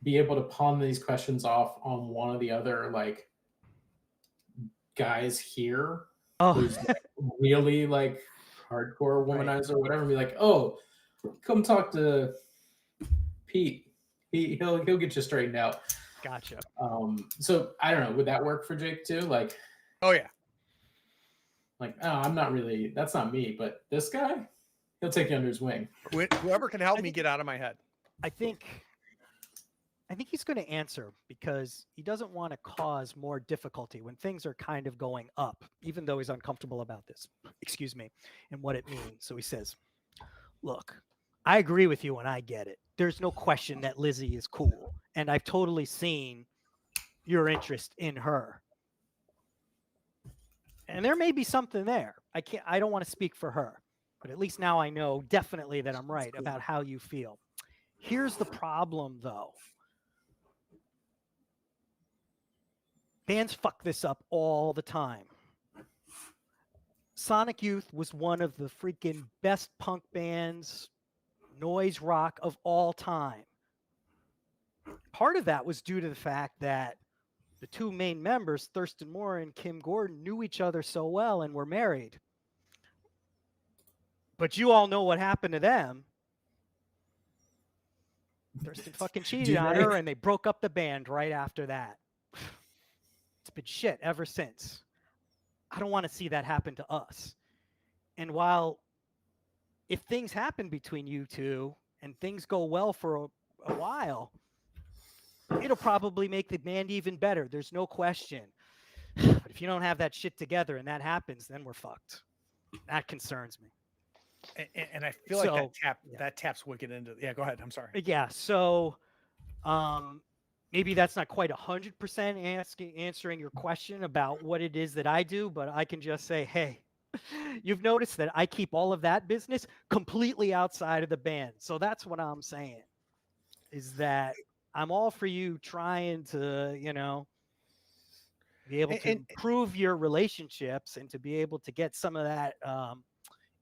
be able to pawn these questions off on one of the other like guys here, Oh, who's like, really like hardcore Right. womanizer or whatever, and be like, "Oh, come talk to Pete. He'll get you straightened out." gotcha. So I don't know. Would that work for Jake too? Like, Oh yeah. oh, I'm not really. That's not me. But this guy, he'll take you under his wing. Whoever can help me get out of my head. I think he's going to answer because he doesn't want to cause more difficulty when things are kind of going up, even though he's uncomfortable about this. Excuse me, and what it means. So he says, "Look, I agree with you and I get it. There's no question that Lizzie is cool, and I've totally seen your interest in her. And there may be something there. I don't want to speak for her, but at least now I know definitely that I'm right about how you feel. Here's the problem though. Bands fuck this up all the time. Sonic Youth was one of the freaking best punk bands, noise rock of all time. Part of that was due to the fact that the 2 main members, Thurston Moore and Kim Gordon, knew each other so well and were married. But you all know what happened to them. Thurston fucking cheated on her and they broke up the band right after that. It's been shit ever since. I don't want to see that happen to us. And while if things happen between you two and things go well for a while, it'll probably make the band even better. There's no question. But if you don't have that shit together and that happens, then we're fucked. That concerns me. And I feel like that taps Wicked into. Yeah, go ahead. I'm sorry. Yeah. So maybe that's not quite 100% answering your question about what it is that I do, but I can just say, hey, you've noticed that I keep all of that business completely outside of the band. So that's what I'm saying, is that I'm all for you trying to, be able to improve your relationships and to be able to get some of that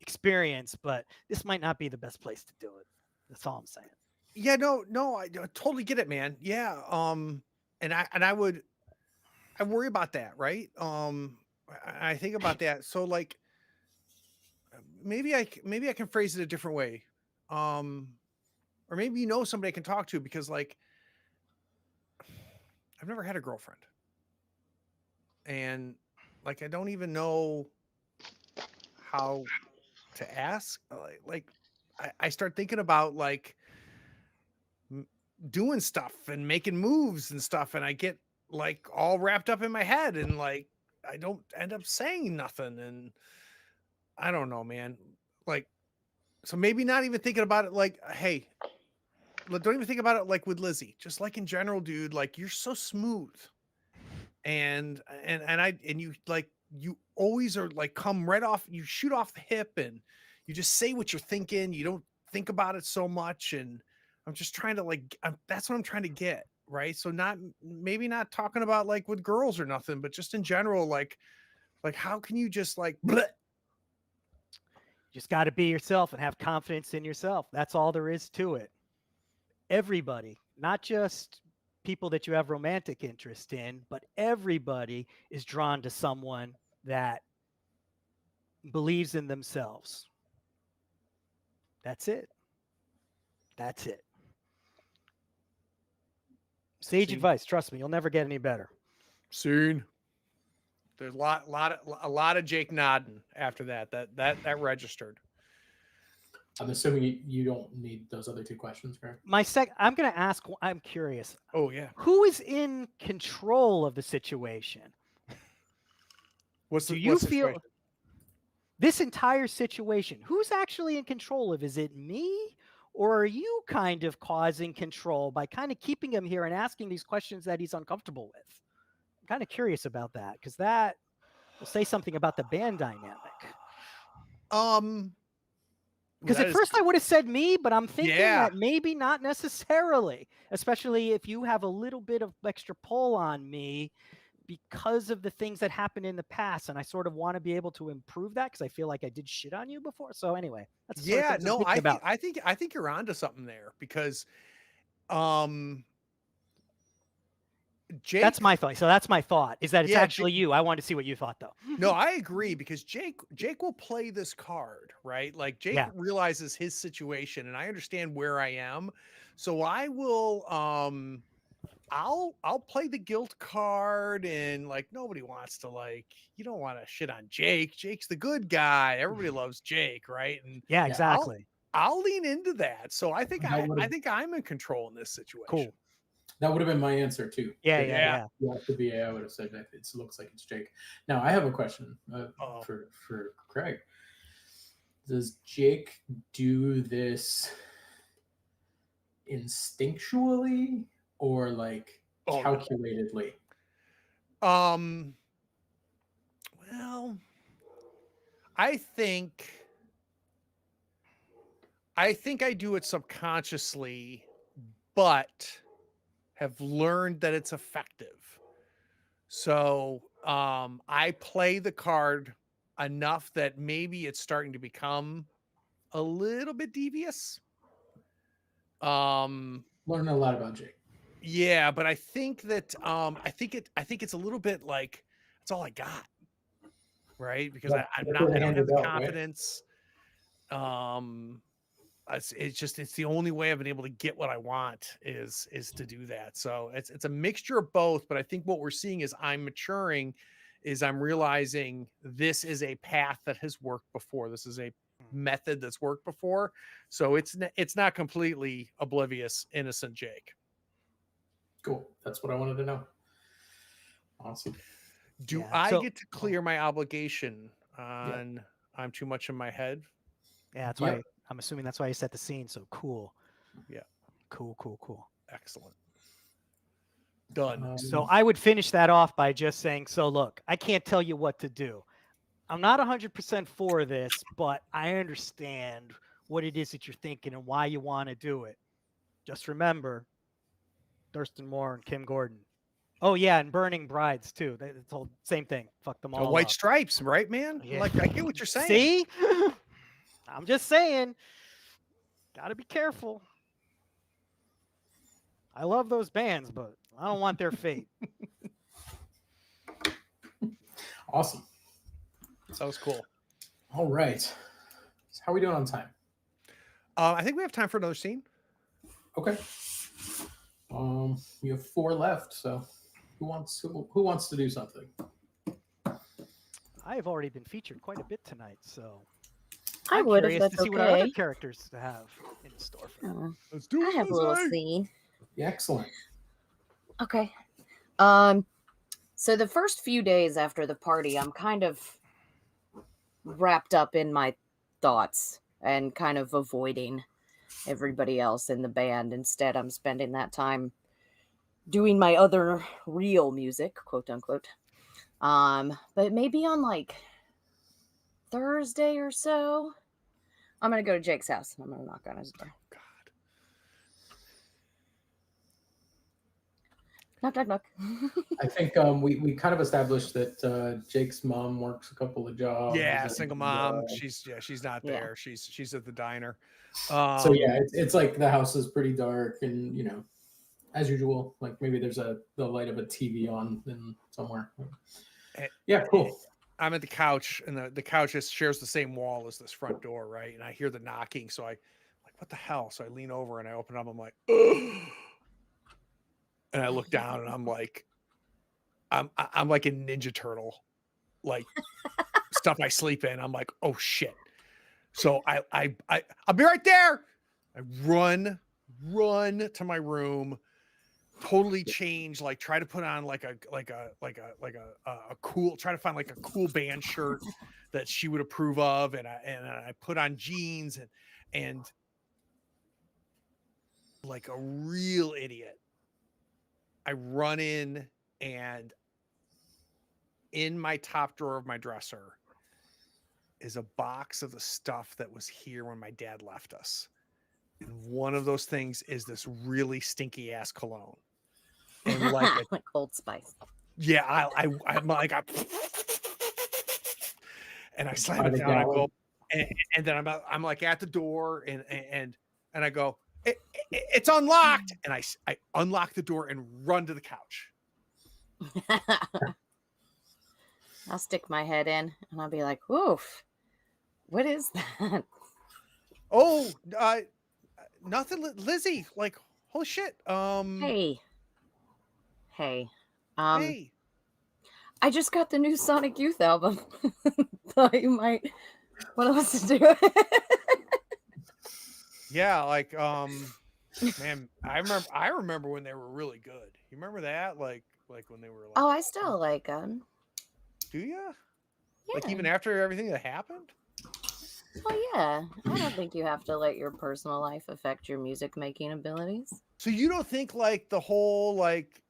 experience, but this might not be the best place to do it. That's all I'm saying. Yeah, no, I totally get it, man. Yeah. And I worry about that, right? I think about that. So like maybe I can phrase it a different way. Or maybe somebody I can talk to, because like I've never had a girlfriend. And like I don't even know how to ask. Like I start thinking about like doing stuff and making moves and stuff, and I get like all wrapped up in my head, and like I don't end up saying nothing, and I don't know, man. Like, so maybe not even thinking about it like, hey, don't even think about it like with Lizzie. Just like in general, dude, like you're so smooth. And you like you always are like come right off, you shoot off the hip and you just say what you're thinking. You don't think about it so much. And I'm just trying to like that's what I'm trying to get. Right. So maybe not talking about like with girls or nothing, but just in general, like how can you just like bleh? Just got to be yourself and have confidence in yourself. That's all there is to it. Everybody, not just people that you have romantic interest in, but everybody is drawn to someone that believes in themselves. That's it. That's it. Sage advice. Trust me, you'll never get any better. Soon. There's a lot of Jake nodding after that registered. I'm assuming you don't need those other two questions, right? I'm going to ask, I'm curious. Oh, yeah. Who is in control of the situation? Do you feel this entire situation, who's actually in control of? Is it me? Or are you kind of causing control by kind of keeping him here and asking these questions that he's uncomfortable with? I'm kind of curious about that, because that will say something about the band dynamic. Because at first I would have said me, but I'm thinking that maybe not necessarily, especially if you have a little bit of extra pull on me because of the things that happened in the past. And I sort of want to be able to improve that because I feel like I did shit on you before. So anyway, that's the sort of things I'm thinking about. I think you're onto something there because Jake, that's my thought. So that's my thought, is that it's actually you. I wanted to see what you thought, though. No, I agree, because Jake will play this card, right? Like Jake realizes his situation, and I understand where I am. So I will I'll play the guilt card, and like nobody wants to, like, you don't want to shit on Jake. Jake's the good guy. Everybody loves Jake, right? And yeah, exactly. I'll lean into that. So I think I'm in control in this situation. Cool. That would have been my answer too. Yeah. The BA, I would have said that it looks like it's Jake. Now I have a question for Craig. Does Jake do this instinctually or like calculatedly? Well, I think I do it subconsciously, but have learned that it's effective. So I play the card enough that maybe it's starting to become a little bit devious. Learning a lot about Jake. Yeah, but I think that I think it's a little bit like that's all I got. Right? Because I don't have the confidence. Right? It's the only way I've been able to get what I want is to do that. So it's a mixture of both, but I think what we're seeing is I'm maturing, is I'm realizing this is a path that has worked before. This is a method that's worked before. So it's not completely oblivious, innocent Jake. Cool. That's what I wanted to know. Awesome. Do I get to clear my obligation on I'm too much in my head? Yeah, that's why I'm assuming that's why you set the scene. So cool. Yeah. Cool. Excellent. Done. So I would finish that off by just saying, so look, I can't tell you what to do. I'm not 100% for this, but I understand what it is that you're thinking and why you want to do it. Just remember, Thurston Moore and Kim Gordon. Oh yeah, and Burning Brides too. It's the whole same thing. Fuck them all. White Stripes, right, man? Yeah. Like, I get what you're saying. See? I'm just saying. Gotta be careful. I love those bands, but I don't want their fate. Awesome. That was cool. All right. So how are we doing on time? I think we have time for another scene. Okay. You have 4 left, so who wants to do something? I have already been featured quite a bit tonight, so I I'm would if curious that's to see what our other okay. characters have in store for them. Oh, Let's do I it. have a little Lizzie. scene. Yeah, excellent. Okay. So the first few days after the party, I'm kind of wrapped up in my thoughts and kind of avoiding everybody else in the band. Instead, I'm spending that time doing my other real music, quote unquote. But maybe on like Thursday or so, I'm gonna go to Jake's house and I'm gonna knock on his door. God. Knock, knock, knock. I think we kind of established that Jake's mom works a couple of jobs. Yeah, single and, mom. She's not Yeah. there. She's at the diner. So yeah, it's like the house is pretty dark, and as usual, like maybe there's the light of a TV on in somewhere. Yeah, cool. I'm at the couch, and the couch just shares the same wall as this front door, right? And I hear the knocking, so I like, what the hell? So I lean over and I open up. I'm like, ugh. And I look down, and I'm like a Ninja Turtle, like stuff I sleep in. I'm like, oh shit. So I'll be right there. I run to my room, totally change, like try to put on like a cool, try to find like a cool band shirt that she would approve of, and I put on jeans and like a real idiot, I run in, and in my top drawer of my dresser is a box of the stuff that was here when my dad left us. And one of those things is this really stinky ass cologne. And like Old Spice. yeah, I'm like, and I slam it down. I go, and then I'm like at the door, and I go, it's unlocked, and I unlock the door and run to the couch. I'll stick my head in and I'll be like, "Oof, what is that?" Oh, nothing, Lizzie. Like, holy shit. Hey. Hey. I just got the new Sonic Youth album. Thought you might want us to do it. Yeah, like man, I remember when they were really good. You remember that? Like when they were like, Oh, I still like them. do you? Yeah. Like even after everything that happened? Well, yeah. I don't think you have to let your personal life affect your music making abilities. So you don't think like the whole like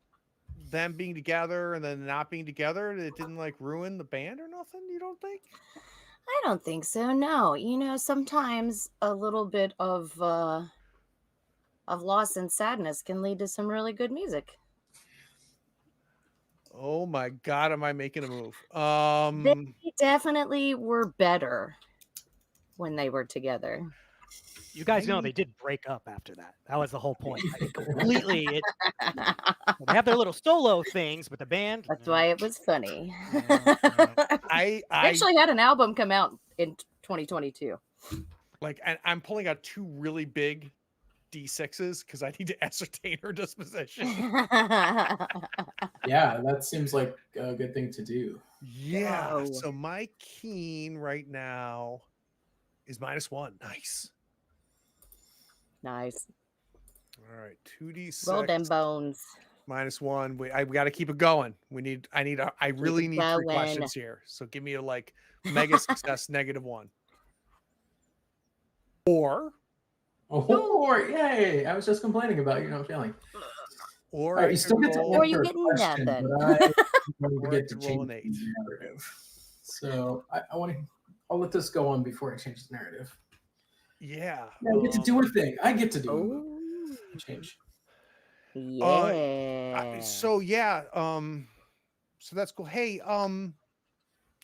them being together and then not being together, it didn't like ruin the band or nothing? You don't think? I don't think so. No, sometimes a little bit of loss and sadness can lead to some really good music. Oh my god, am I making a move? They definitely were better when they were together. You guys know they did break up after that. That was the whole point. Like, completely. They have their little solo things, but the band. That's why it was funny. I actually had an album come out in 2022. Like, and I'm pulling out two really big D6s because I need to ascertain her disposition. Yeah, that seems like a good thing to do. Yeah. Oh. So my keen right now is -1. Nice. Nice. All right, 2d6. Roll them bones. -1. We got to keep it going. I really need 3 going. questions here. So give me a like mega success -1. Or Yay! I was just complaining about you not failing. Or All right, you still get to Or you answer a getting question, nothing. but I'm going Or to get to to roll change an the 8. narrative. So I'll let this go on before I change the narrative. Yeah. Yeah, I get to do a thing. I get to do Oh. a change. Yeah. So yeah, so that's cool. Hey,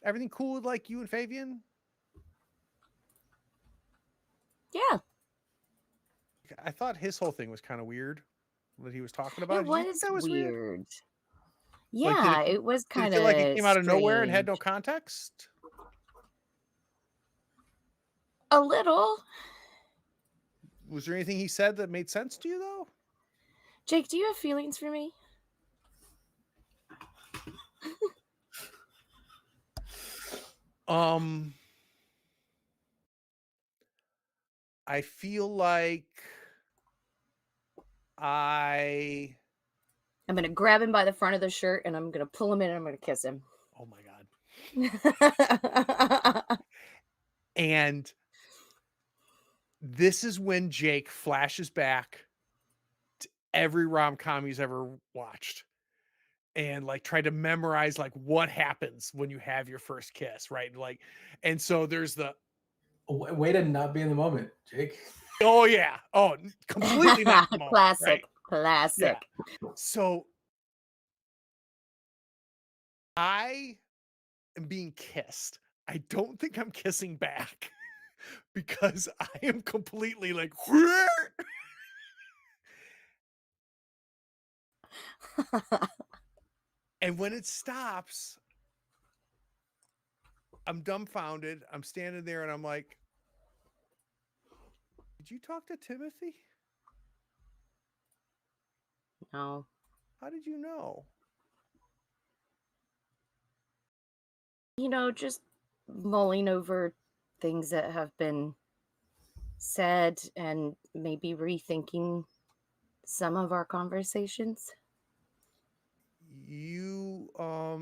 everything cool with like you and Fabian? Yeah. I thought his whole thing was kind of weird that he was talking about. It Did you think was that was weird? weird. Like, Yeah, it was Did kind it of feel like it came out of nowhere and had no context? A little. Was there anything he said that made sense to you though? Jake, do you have feelings for me? I feel like I'm gonna grab him by the front of the shirt and I'm gonna pull him in and I'm gonna kiss him. oh my God. And this is when Jake flashes back to every rom-com he's ever watched and like try to memorize like what happens when you have your first kiss, right? Like, and so there's the Way to not be in the moment, Jake. oh yeah, oh completely not the moment, Classic, right? classic. Yeah. So I am being kissed. I don't think I'm kissing back because I am completely like and when it stops, I'm dumbfounded. I'm standing there and I'm like, did you talk to Timothy? No. How did you know? You know, just mulling over things that have been said and maybe rethinking some of our conversations. You are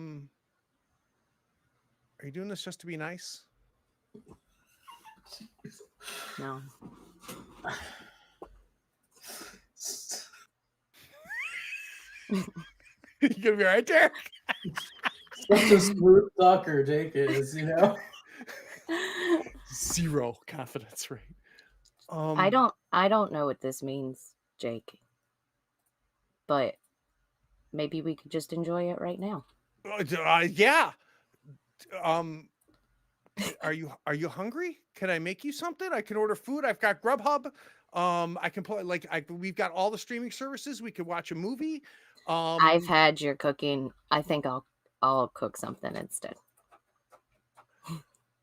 you doing this just to be nice? No. You gonna be right there? Such a smooth talker, Jake is, you know. Zero confidence, right? I don't know what this means, Jake. But maybe we could just enjoy it right now. Yeah. Are you hungry? Can I make you something? I can order food. I've got Grubhub. I can play we've got all the streaming services. We could watch a movie. I've had your cooking. I think I'll cook something instead.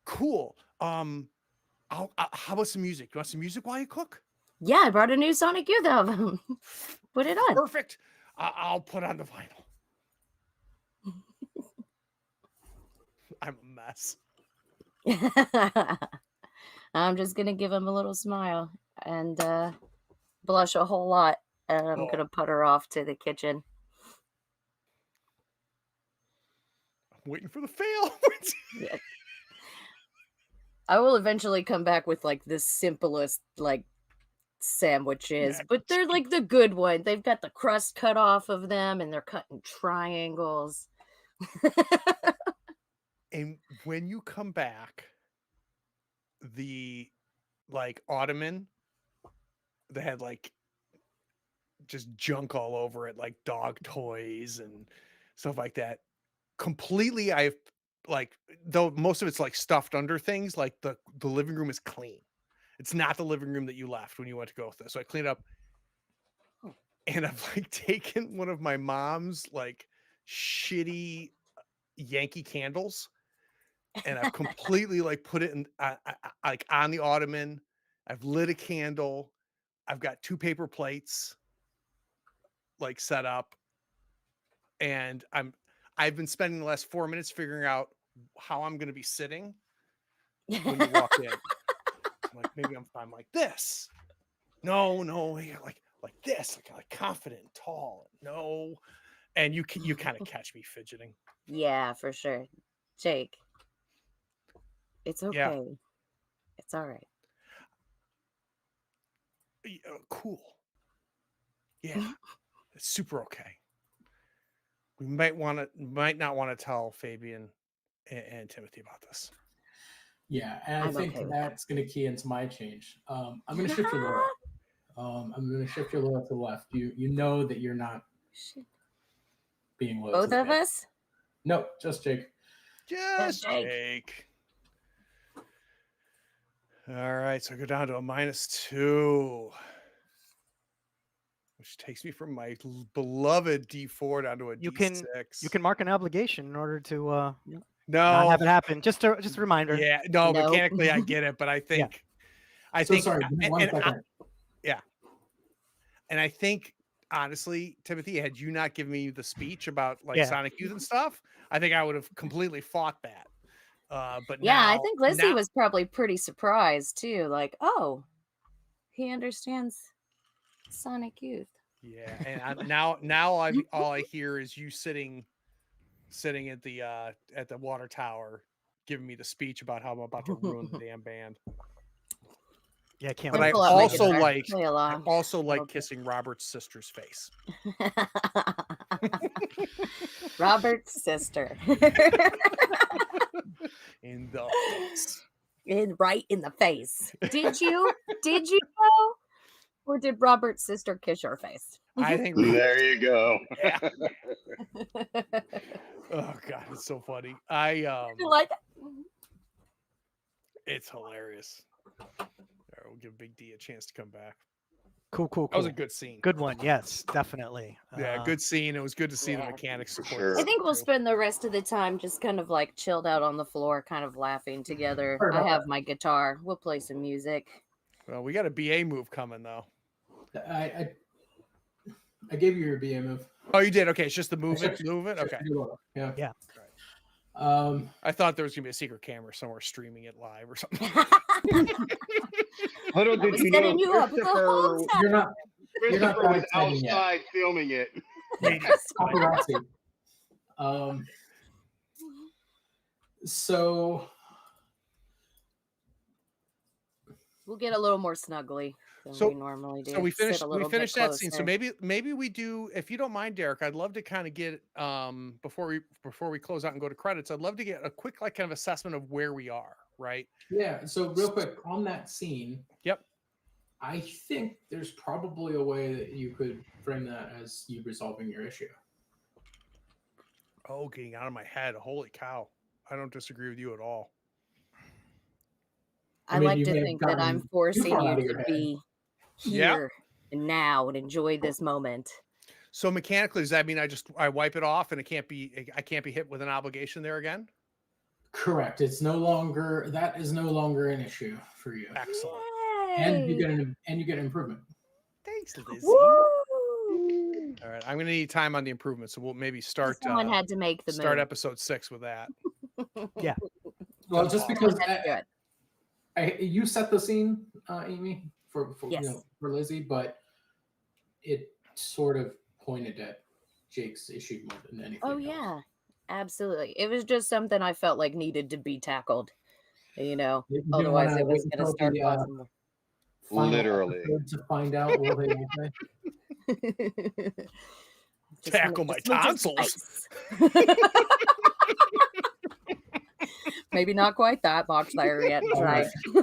Cool. How about some music? You want some music while you cook? Yeah, I brought a new Sonic Youth album. Put it on. Perfect. I'll put on the vinyl. I'm a mess. I'm just gonna give him a little smile and blush a whole lot, and I'm gonna put her off to the kitchen. I'm waiting for the fail. Yeah. I will eventually come back with like the simplest like sandwiches, Yeah. but they're like the good one. They've got the crust cut off of them and they're cut in triangles. And when you come back, the like ottoman that had like just junk all over it, like dog toys and stuff like that. Completely, I've like though most of it's like stuffed under things, like the living room is clean. It's not the living room that you left when you went to go with this. So I cleaned up and I've like taken one of my mom's like shitty Yankee candles and I've completely like put it in like on the ottoman. I've lit a candle. I've got 2 paper plates like set up and I've been spending the last 4 minutes figuring out how I'm going to be sitting when you walk in. I'm like, maybe I'm like this. No, yeah, like this, like confident, and tall. No, and you kind of catch me fidgeting. Yeah, for sure. Jake, it's okay. Yeah. It's all right. Cool. Yeah, it's super okay. We might not want to tell Fabian and Timothy about this. Yeah, and I think okay with that's going to key into my change. I'm going to shift your lower. I'm going to shift your lower to the left. You know that you're not being low. Both to the of bed. us? No, just Jake. Just Jake. Jake. All right, so I go down to a -2, which takes me from my beloved D4 down to a D6. You can mark an obligation in order to not No, have it happen. Just a reminder. yeah, no, No. mechanically I get it, but I think, Sorry, give me 1 second. and I think honestly, Timothy, had you not given me the speech about like Yeah. Sonic Youth and stuff, I think I would have completely fought that. But Yeah, now, I think Lizzie was probably pretty surprised too. Like, oh, He understands Sonic Youth. Yeah, and now all I hear is you sitting at the water tower, giving me the speech about how I'm about to ruin the damn band. Yeah, I can't But wait. I to Pull see out my it. guitar. I also like Okay. kissing Robert's sister's face. Robert's sister. In the face. Right in the face. Did you know? Or did Robert's sister kiss your face? I think There you go. yeah. Oh god, it's so funny. You like it? It's hilarious. All right, we'll give Big D a chance to come back. Cool. That was a good scene. Good one. Yes, definitely. Yeah, good scene. It was good to see the Yeah. mechanics For support. sure. I think we'll spend the rest of the time just kind of like chilled out on the floor, kind of laughing together. Sorry I about have my guitar. We'll play some music. Well, we got a BA move coming though. I gave you your BA move. Oh, you did? Okay, it's just the I movement. checked- Movement. checked Okay. your order. Yeah. Yeah. I thought there was gonna be a secret camera somewhere streaming it live or something. Little I did was you know, setting you up the whole Christopher, time. You're not Christopher was exciting yet. outside filming it. paparazzi. So We'll get a little more snuggly than So- we normally do. So we Sit finished. a We little bit finished that scene. So closer. maybe we do. If you don't mind, Derek, I'd love to kind of get before we close out and go to credits. I'd love to get a quick like kind of assessment of where we are. Right. yeah, so real quick on that scene. Yep. I think there's probably a way that you could frame that as you resolving your issue. Oh, getting out of my head. Holy cow! I don't disagree with you at all. I mean, like you to may have think that I'm gotten too forcing far you out of your to head. be Yeah. here and now and enjoy this moment. So mechanically, does that mean I wipe it off and I can't be hit with an obligation there again? Correct. It's no longer that is no longer an issue for you, Excellent. and you Yay! get an improvement. Thanks, Lizzie. Woo! All right, I'm gonna need time on the improvement, so we'll maybe start Someone had to make the start move. episode 6 with that. Yeah. Well, That's just awesome. because Let's do it. you set the scene, Amy, for Yes. for Lizzie, but it sort of pointed at Jake's issue more than anything. Oh else. yeah, absolutely. It was just something I felt like needed to be tackled. You know, You didn't otherwise wanna it was wait going to until start the, causing more. final Literally. episode to find out what they will say. Just wanna- Tackle my just move his tonsils. face. Maybe not quite that box there yet. All Right. All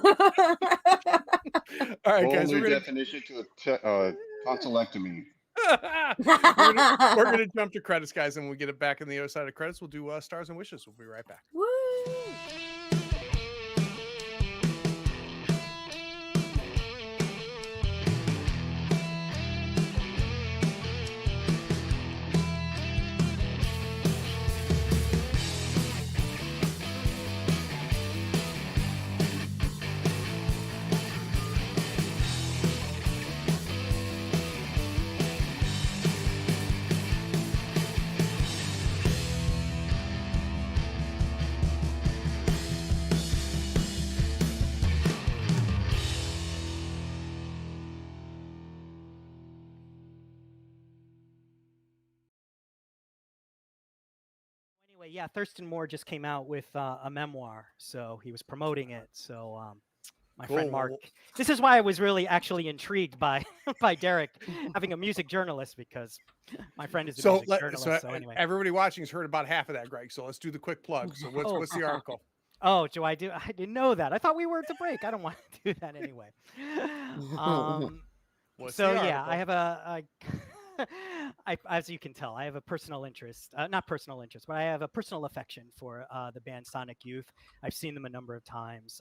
right, guys, Only we're gonna definition to a tonsillectomy. we're gonna jump to credits, guys, and when we get it back in the other side of credits, we'll do stars and wishes. We'll be right back. Woo! Anyway, yeah, Thurston Moore just came out with a memoir, so he was promoting it. So my friend Mark, Cool. this is why I was really actually intrigued by by Derek having a music journalist, because my friend is a music journalist. So anyway, everybody watching has heard about half of that, Greg. So let's do the quick plug. So what's the article? oh, I didn't know that. I thought we were to break. I don't want to do that anyway. What's So the yeah, article? I have as you can tell, I have a personal interest, not personal interest, but I have a personal affection for the band Sonic Youth. I've seen them a number of times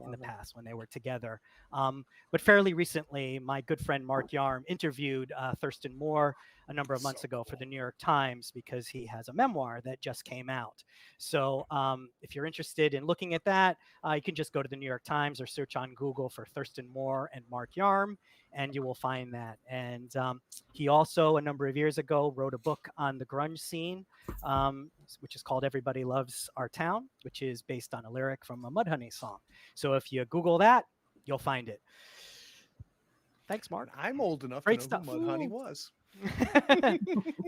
in the past when they were together. But fairly recently, my good friend Mark Yarm interviewed Thurston Moore a number of months So ago for the New York Times, because he has a memoir that just came out. So if you're interested in looking at that, you can just go to the New York Times or search on Google for Thurston Moore and Mark Yarm, and you will find that. And he also, a number of years ago, wrote a book on the grunge scene, which is called Everybody Loves Our Town, which is based on a lyric from a Mudhoney song. So if you Google that, you'll find it. Thanks, Mark. I'm old enough Great to know stuff. who Mudhoney was.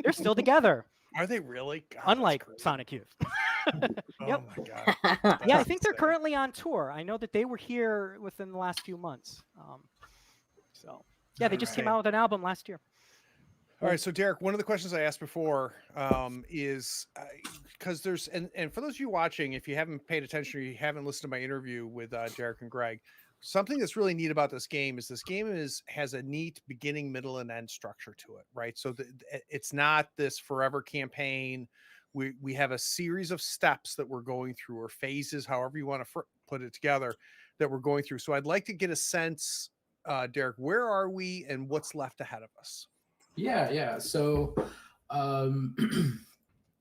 They're still together, Are they really? God, that's unlike great. Sonic Youth. Oh Yep. my God. Yeah, I That's think they're insane. currently on tour. I know that they were here within the last few months. So yeah, they just came Alright. out with an album last year. All right, so Derek, one of the questions I asked before is because there's and for those of you watching, if you haven't paid attention or you haven't listened to my interview with Derek and Greg, something that's really neat about this game has a neat beginning, middle, and end structure to it, right? So it's not this forever campaign. We have a series of steps that we're going through, or phases, however you want to put it together, that we're going through. So I'd like to get a sense, Derek, where are we and what's left ahead of us? Yeah. So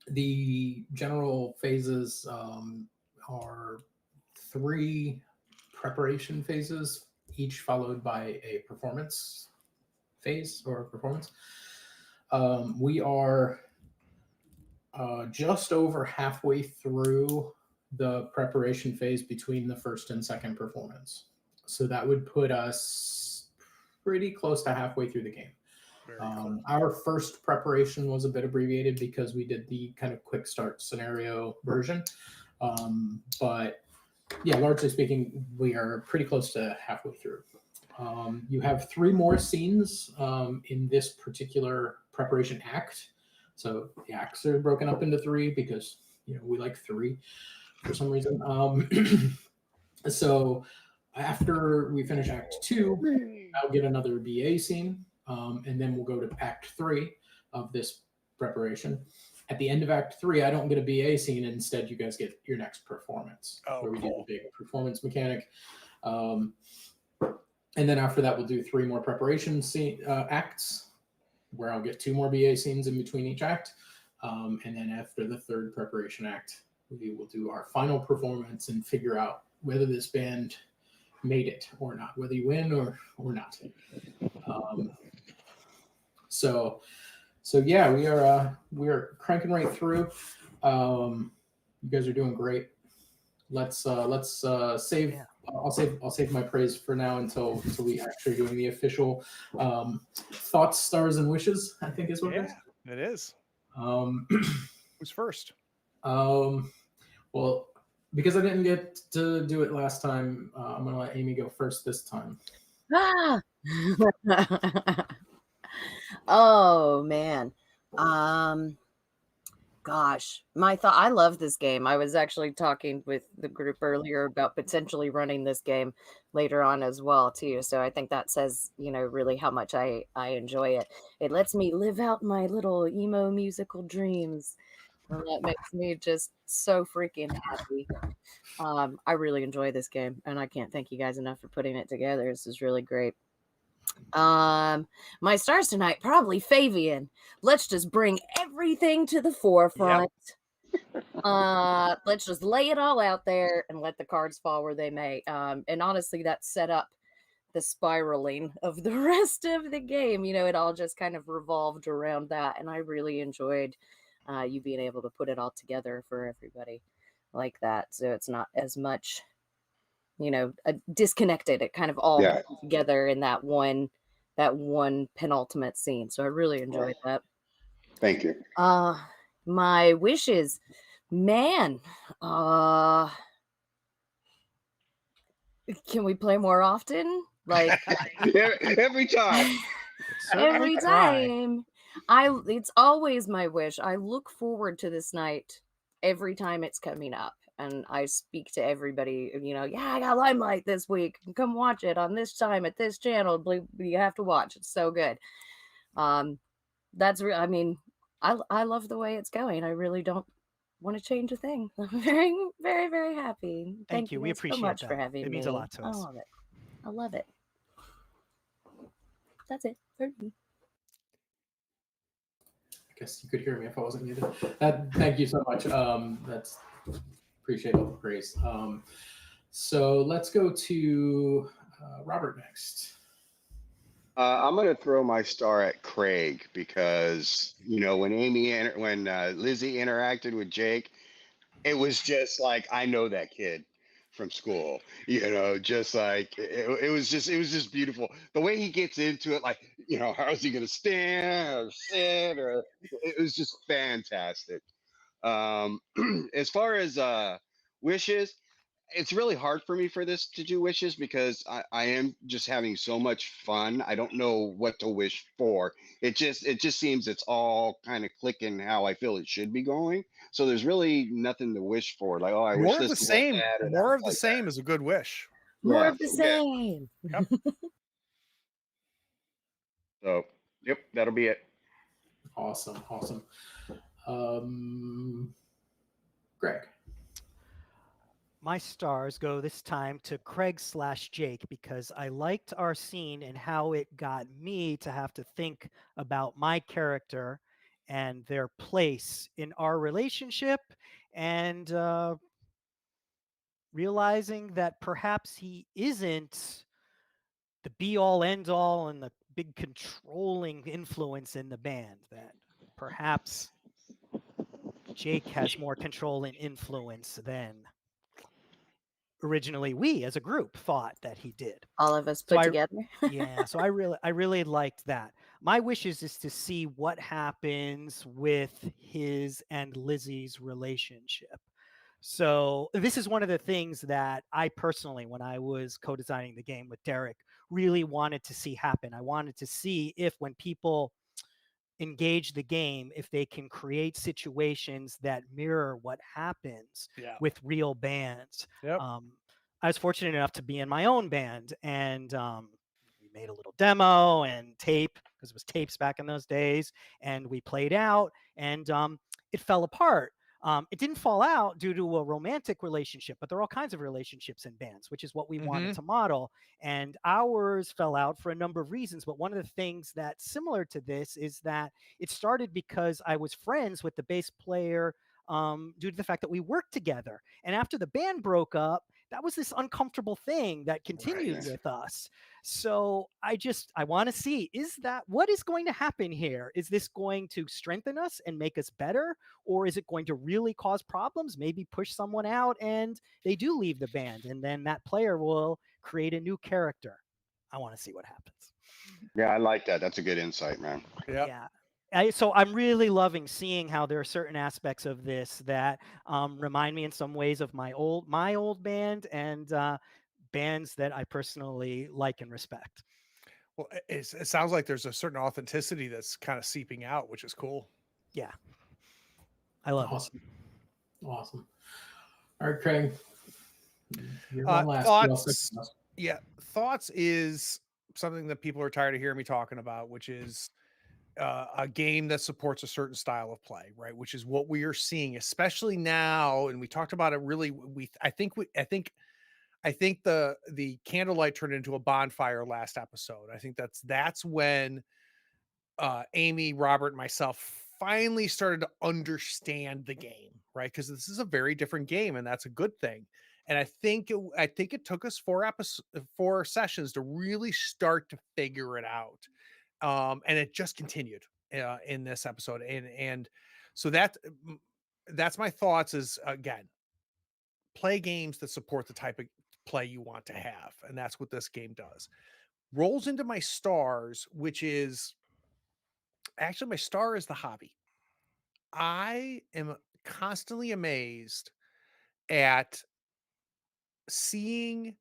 the general phases are 3 preparation phases, each followed by a performance phase or performance. We are just over halfway through the preparation phase between the first and second performance. So that would put us pretty close to halfway through the game. Very cool. Our first preparation was a bit abbreviated because we did the kind of quick start scenario version. But yeah, largely speaking, we are pretty close to halfway through. You have 3 more scenes in this particular preparation act. So the acts are broken up into 3 because we like 3 for some reason. So after we finish Act 2, I'll get another BA scene. And then we'll go to Act 3 of this preparation. At the end of Act 3, I don't get a BA scene. Instead, you guys get your next performance, where we do the big performance mechanic. And then after that, we'll do 3 more preparation acts, where I'll get 2 more BA scenes in between each act. And then after the 3rd preparation act, we will do our final performance and figure out whether this band made it or not, whether you win or not. So yeah, we are cranking right through. You guys are doing great. Let's save. Yeah. I'll save my praise for now until we actually doing the official thoughts, stars, and wishes, I think is what it is. It is. Who's first? Well, because I didn't get to do it last time, I'm gonna let Amy go first this time. Ah! Oh man. Gosh, I love this game. I was actually talking with the group earlier about potentially running this game later on as well too. So I think that says, really how much I enjoy it. It lets me live out my little emo musical dreams. And that makes me just so freaking happy. I really enjoy this game, and I can't thank you guys enough for putting it together. This is really great. My stars tonight, probably Fabian. Let's just bring everything to the forefront. Let's just lay it all out there and let the cards fall where they may. And honestly, that set up the spiraling of the rest of the game. It all just kind of revolved around that, and I really enjoyed you being able to put it all together for everybody like that. So it's not as much, disconnected. It kind of all comes together in that one penultimate scene. So I really enjoyed that. Thank you. My wishes, man. Can we play more often? Like Every time. every time. It's always my wish. I look forward to this night every time it's coming up. And I speak to everybody, I got Limelight this week. Come watch it on this time at this channel. You have to watch. It's so good. That's real. I mean, I love the way it's going. I really don't want to change a thing. I'm very, very, very happy. Thank you. We guys appreciate so much that. for having me. It means a lot to us. I love it. I love it. That's it for me. I guess you could hear me if I wasn't muted. Thank you so much. That's appreciate all the praise. So let's go to Robert next. I'm going to throw my star at Craig because, when Lizzie interacted with Jake, it was just like, I know that kid from school. Just like it was just beautiful. The way he gets into it, like, how is he gonna stand or sit, or it was just fantastic. Um, as far as wishes, it's really hard for me for this to do wishes because I am just having so much fun. I don't know what to wish for. It just seems it's all kind of clicking how I feel it should be going. So there's really nothing to wish for. Like, oh, I wish More of this the was like same. that or that More was of the like that. same is a good wish. More Yeah. of the Yeah. same. So, yep, that'll be it. Awesome. Greg. My stars go this time to Craig/Jake because I liked our scene and how it got me to have to think about my character and their place in our relationship, and realizing that perhaps he isn't the be all end all and the big controlling influence in the band, that perhaps Jake has more control and influence than originally we as a group thought that he did. All of us So put I together. yeah, so I really liked that. My wish is to see what happens with his and Lizzie's relationship. So this is one of the things that I personally, when I was co-designing the game with Derek, really wanted to see happen. I wanted to see if when people engage the game, if they can create situations that mirror what happens Yeah. with real bands. Yep. I was fortunate enough to be in my own band, and we made a little demo and tape, because it was tapes back in those days, and we played out, and it fell apart. It didn't fall out due to a romantic relationship, but there are all kinds of relationships in bands, which is what we wanted to model. And ours fell out for a number of reasons. But one of the things that's similar to this is that it started because I was friends with the bass player due to the fact that we worked together. And after the band broke up, that was this uncomfortable thing that continued Right. with us. So I want to see, what is going to happen here? Is this going to strengthen us and make us better? Or is it going to really cause problems? Maybe push someone out and they do leave the band, and then that player will create a new character. I want to see what happens. Yeah, I like that. That's a good insight, man. Yep. Yeah. So I'm really loving seeing how there are certain aspects of this that remind me in some ways of my old band, and bands that I personally like and respect. Well, it sounds like there's a certain authenticity that's kind of seeping out, which is cool. Yeah. I love Awesome. Awesome. All right, Craig. You're one last. Thoughts. Yeah. Thoughts is something that people are tired of hearing me talking about, which is a game that supports a certain style of play, right? Which is what we are seeing, especially now. And we talked about it really. I think the candlelight turned into a bonfire last episode. I think that's when Amy, Robert, and myself finally started to understand the game, right? Because this is a very different game, and that's a good thing. And I think it took us 4 sessions to really start to figure it out, and it just continued in this episode. And so that's my thoughts. Is again, play games that support the type of play you want to have, and that's what this game does. Rolls into my stars, which is actually my star is the hobby. I am constantly amazed at seeing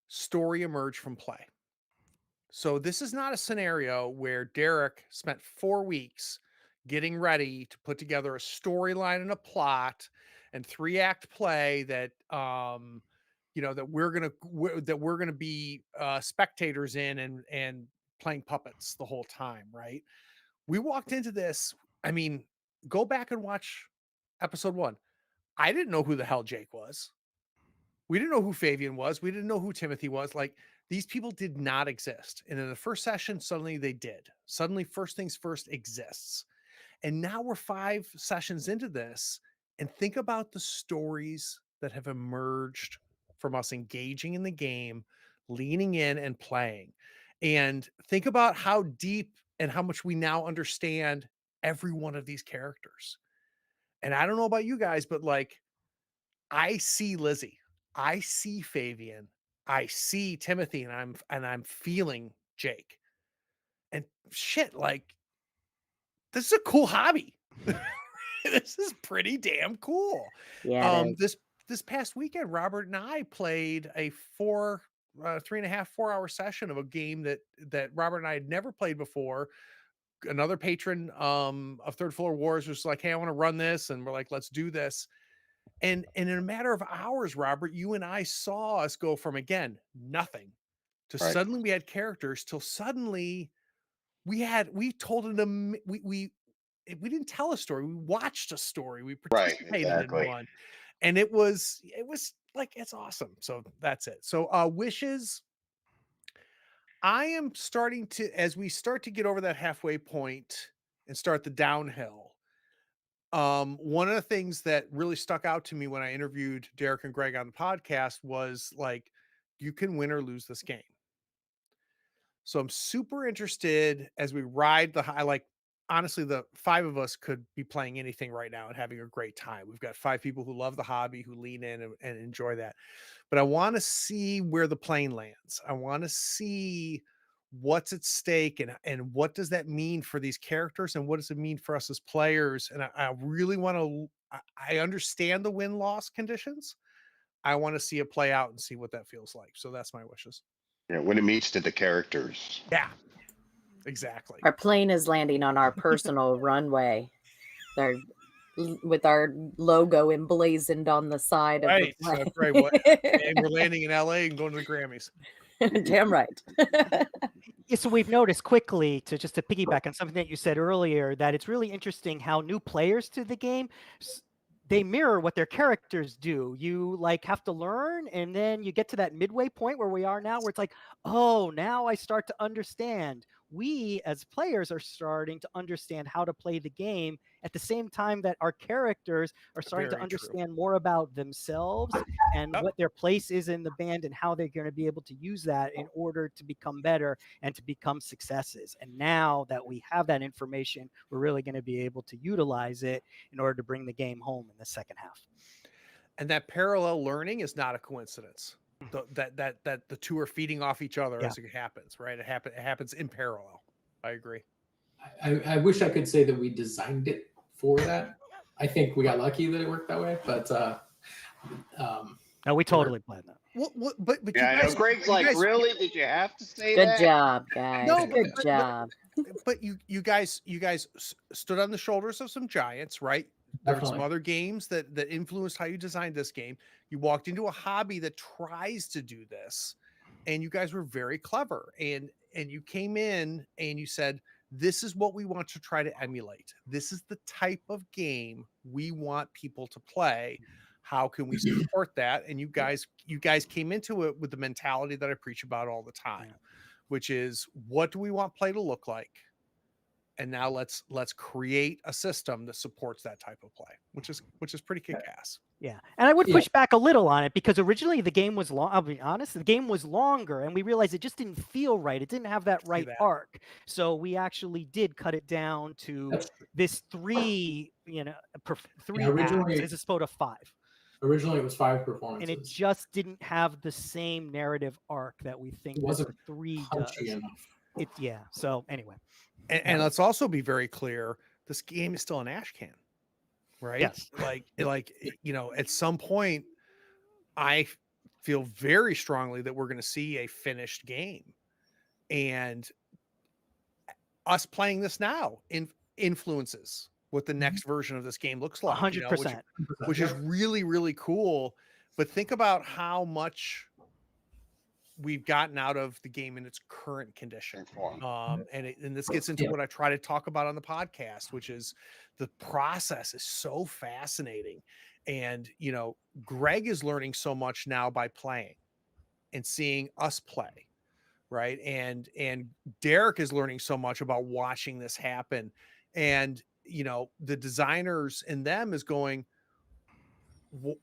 story emerge from play. So this is not a scenario where Derek spent 4 weeks getting ready to put together a storyline and a plot and 3-act play that that we're gonna be spectators in and playing puppets the whole time, right? We walked into this. I mean, go back and watch episode 1. I didn't know who the hell Jake was. We didn't know who Fabian was. We didn't know who Timothy was. Like, these people did not exist. And in the first session, suddenly they did. Suddenly, First Things First exists. And now we're 5 sessions into this. And think about the stories that have emerged from us engaging in the game, leaning in and playing. And think about how deep and how much we now understand every one of these characters. And I don't know about you guys, but like, I see Lizzie. I see Fabian, I see Timothy, and I'm feeling Jake. And shit, like, this is a cool hobby. This is pretty damn cool. Yeah, it is. This past weekend, Robert and I played a 3.5, 4 hour session of a game that Robert and I had never played before. Another patron of Third Floor Wars was like, "Hey, I want to run this," and we're like, "Let's do this." And in a matter of hours, Robert, you and I saw us go from, again, nothing to Right. suddenly we had characters, till suddenly we told them, we didn't tell a story, we watched a story, we Right. participated in Exactly. one, and it was like, it's awesome. So that's it. So wishes, I am starting to, as we start to get over that halfway point and start the downhill. One of the things that really stuck out to me when I interviewed Derek and Greg on the podcast was like, you can win or lose this game. So I'm super interested as we ride the high. Like, honestly, the five of us could be playing anything right now and having a great time. We've got five people who love the hobby, who lean in and enjoy that. But I want to see where the plane lands. I want to see what's at stake, and what does that mean for these characters, and what does it mean for us as players. And I really want to. I understand the win-loss conditions. I want to see it play out and see what that feels like. So that's my wishes. Yeah, when it meets to the characters. Yeah, exactly. Our plane is landing on our personal runway. They're with our logo emblazoned on the side Right. of the plane. That's right. What? And we're landing in LA and going to the Grammys. Damn right. Yeah, so we've noticed quickly, to piggyback on something that you said earlier, that it's really interesting how new players to the game, they mirror what their characters do. You like have to learn, and then you get to that midway point where we are now, where it's like, oh, now I start to understand. We as players are starting to understand how to play the game at the same time that our characters are starting to Very true. understand more about themselves and Yep. what their place is in the band, and how they're going to be able to use that in order to become better and to become successes. And now that we have that information, we're really going to be able to utilize it in order to bring the game home in the second half. And that parallel learning is not a coincidence. That the two are feeding off each other Yeah. as it happens, right? It happens in parallel. I agree. I wish I could say that we designed it for that. I think we got lucky that it worked that way, but No, we totally planned that. But Yeah, you I guys, know. Greg's you like, guys- really? Did you have to say Good that? job, guys. No, Good job. but you guys stood on the shoulders of some giants, right? There were some Definitely. other games that influenced how you designed this game. You walked into a hobby that tries to do this, and you guys were very clever. And you came in and you said, this is what we want to try to emulate. This is the type of game we want people to play. How can we support that? And you guys came into it with the mentality that I preach about all the time, which is, what do we want play to look like? And now let's create a system that supports that type of play, which is pretty kick-ass. Yeah. And I would push back a little on it, because originally the game was long. I'll be honest, the game was longer, and we realized it just didn't feel right. It didn't have that right arc. So we actually did cut it down to this three originally acts as opposed to 5. Originally, it was 5 performances, and it just didn't have the same narrative arc that we think It that wasn't the 3 punchy does. enough. So anyway, And let's also be very clear: this game is still an ash can, right? Yes. Like at some point, I feel very strongly that we're going to see a finished game, and us playing this now influences what the next version of this game looks like. 100%. Which is really, really cool. But think about how much we've gotten out of the game in its current condition. And this gets into what I try to talk about on the podcast, which is the process is so fascinating. And, Greg is learning so much now by playing and seeing us play. Right. And Derek is learning so much about watching this happen. And, the designers in them is going,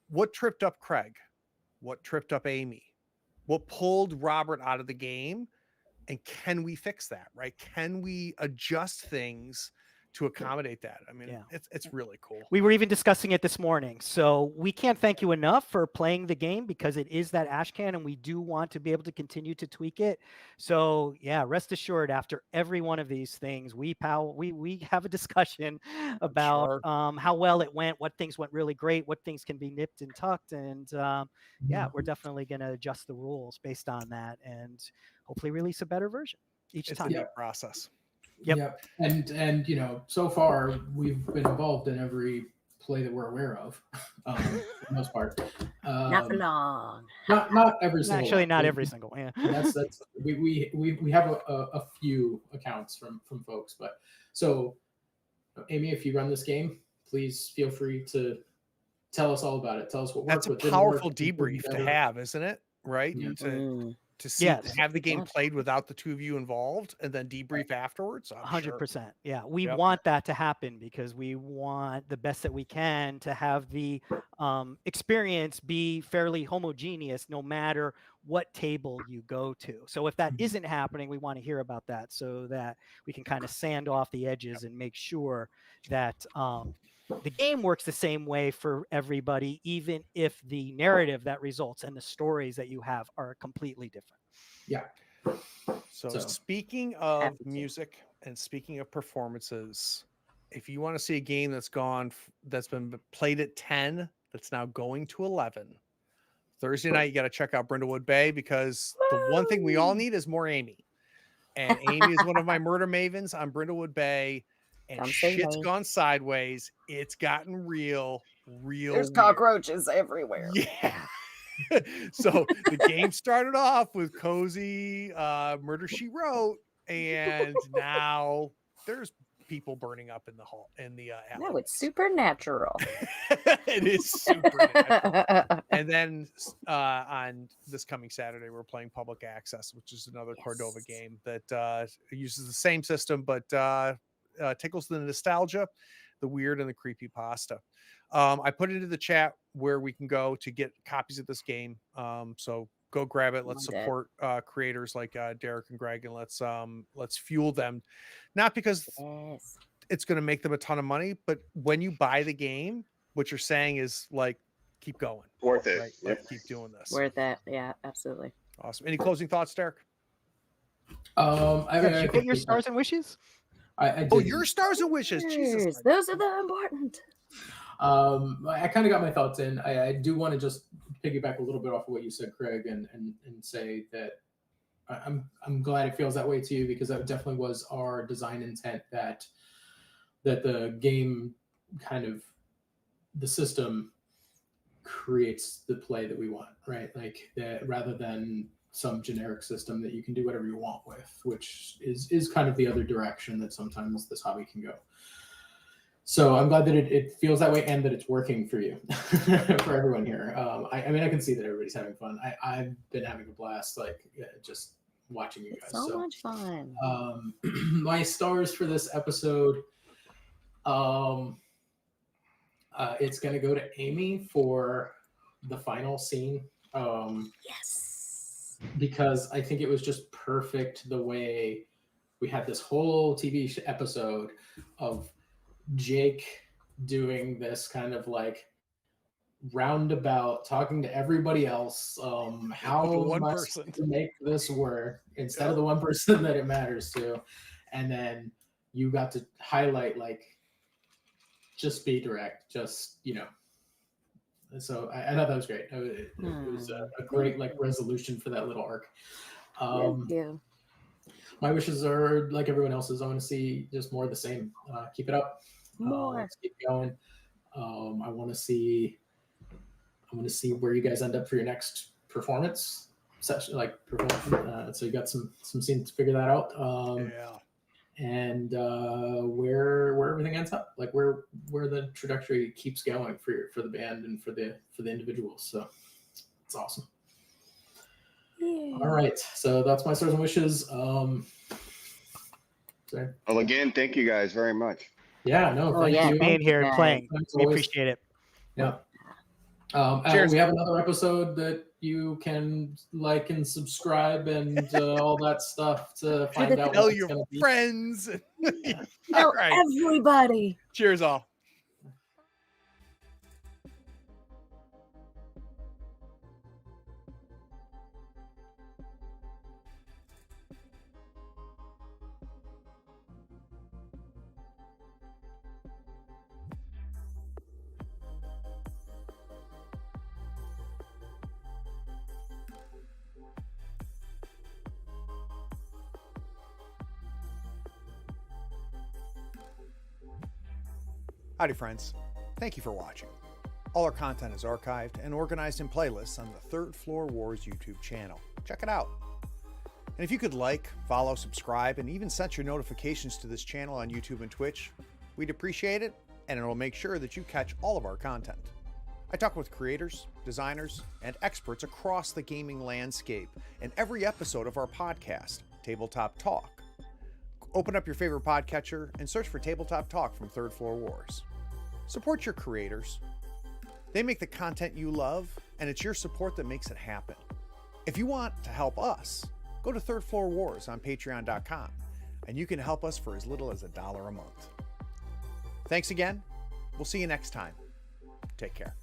what tripped up Craig? What tripped up Amy? What pulled Robert out of the game? And can we fix that? Right? Can we adjust things to accommodate that. I mean, Yeah. it's really cool. We were even discussing it this morning. So we can't thank you enough for playing the game, because it is that ash can, and we do want to be able to continue to tweak it. So yeah, rest assured, after every one of these things, we have a discussion about how well it went, what things went really great, what things can be nipped and tucked. And yeah, we're definitely going to adjust the rules based on that, and hopefully release a better version each It's time. a neat process. Yep. And you know, so far we've been involved in every play that we're aware of, for the most part. Not for long. Not every single. Actually, one. not every single one. Yeah. That's we have a few accounts from folks, but so Amy, if you run this game, please feel free to tell us all about it. Tell us what worked. That's a what didn't work, powerful debrief to have, isn't it? Right? Yeah. To see, Yes. have the game played without the two of you involved, and then debrief afterwards. 100%. Yeah, we Yep. want that to happen, because we want the best that we can to have the experience be fairly homogeneous no matter what table you go to. So if that isn't happening, we want to hear about that, so that we can kind of sand off the edges and make sure that the game works the same way for everybody, even if the narrative that results and the stories that you have are completely different. Yeah. So speaking of music and speaking of performances, if you want to see a game that's been played at 10, that's now going to 11, Thursday night, you got to check out Brindlewood Bay, because the one thing we all need is more Amy. And Amy is one of my murder mavens on Brindlewood Bay. And shit's gone sideways. It's gotten real. There's cockroaches everywhere. Yeah. So the game started off with cozy Murder She Wrote, and now there's people burning up in the hall in the alley. No, it's supernatural. It is supernatural. And then on this coming Saturday, we're playing Public Access, which is another Cordova game that uses the same system, but tickles the nostalgia, the weird, and the creepypasta. I put it into the chat where we can go to get copies of this game. So go grab it. Let's support creators like Derek and Greg, and let's fuel them. Not because it's going to make them a ton of money, but when you buy the game, what you're saying is like, keep going. Worth it. Right? Like, keep doing this. Worth it. Yeah, absolutely. Awesome. Any closing thoughts, Derek? Did you get your stars and wishes? I did. Your stars and wishes. Jesus, those are the important. I kind of got my thoughts in. I do want to just piggyback a little bit off of what you said, Craig, and say that I'm glad it feels that way to you, because that definitely was our design intent, that the game kind of, the system creates the play that we want, right? Like that, rather than some generic system that you can do whatever you want with, which is kind of the other direction that sometimes this hobby can go. So I'm glad that it feels that way, and that it's working for you, for everyone here. I mean, I can see that everybody's having fun. I've been having a blast, like just watching you guys. So much fun. My stars for this episode, it's going to go to Amy for the final scene. Yes. Because I think it was just perfect the way we had this whole TV episode of Jake doing this kind of like roundabout, talking to everybody else, how am I supposed to make this work, instead of the one person that it matters to. And then you got to highlight, like, just be direct, just, you know. So I thought that was great. It was a great like resolution for that little arc. Thank you. My wishes are like everyone else's. I want to see just more of the same. Keep it up. Let's keep going. I want to see where you guys end up for your next performance session, like so you got some scenes to figure that out. And where everything ends up, like where the trajectory keeps going for the band and for the individuals. So it's awesome. Yay. All right, so that's my stars and wishes. Sorry. Well, again, thank you guys very much. Yeah, no, thank you you being here and playing. We appreciate it. Yeah. And Cheers. we have another episode that you can like and subscribe and all that stuff to find out Tell what it's your going to be. friends. Tell All right. everybody. Cheers, all. Howdy, friends. Thank you for watching. All our content is archived and organized in playlists on the Third Floor Wars YouTube channel. Check it out. And if you could like, follow, subscribe, and even set your notifications to this channel on YouTube and Twitch, we'd appreciate it, and it'll make sure that you catch all of our content. I talk with creators, designers, and experts across the gaming landscape in every episode of our podcast, Tabletop Talk. Open up your favorite podcatcher and search for Tabletop Talk from Third Floor Wars. Support your creators. They make the content you love, and it's your support that makes it happen. If you want to help us, go to Third Floor Wars on patreon.com, and you can help us for as little as $1 a month. Thanks again. We'll see you next time. Take care.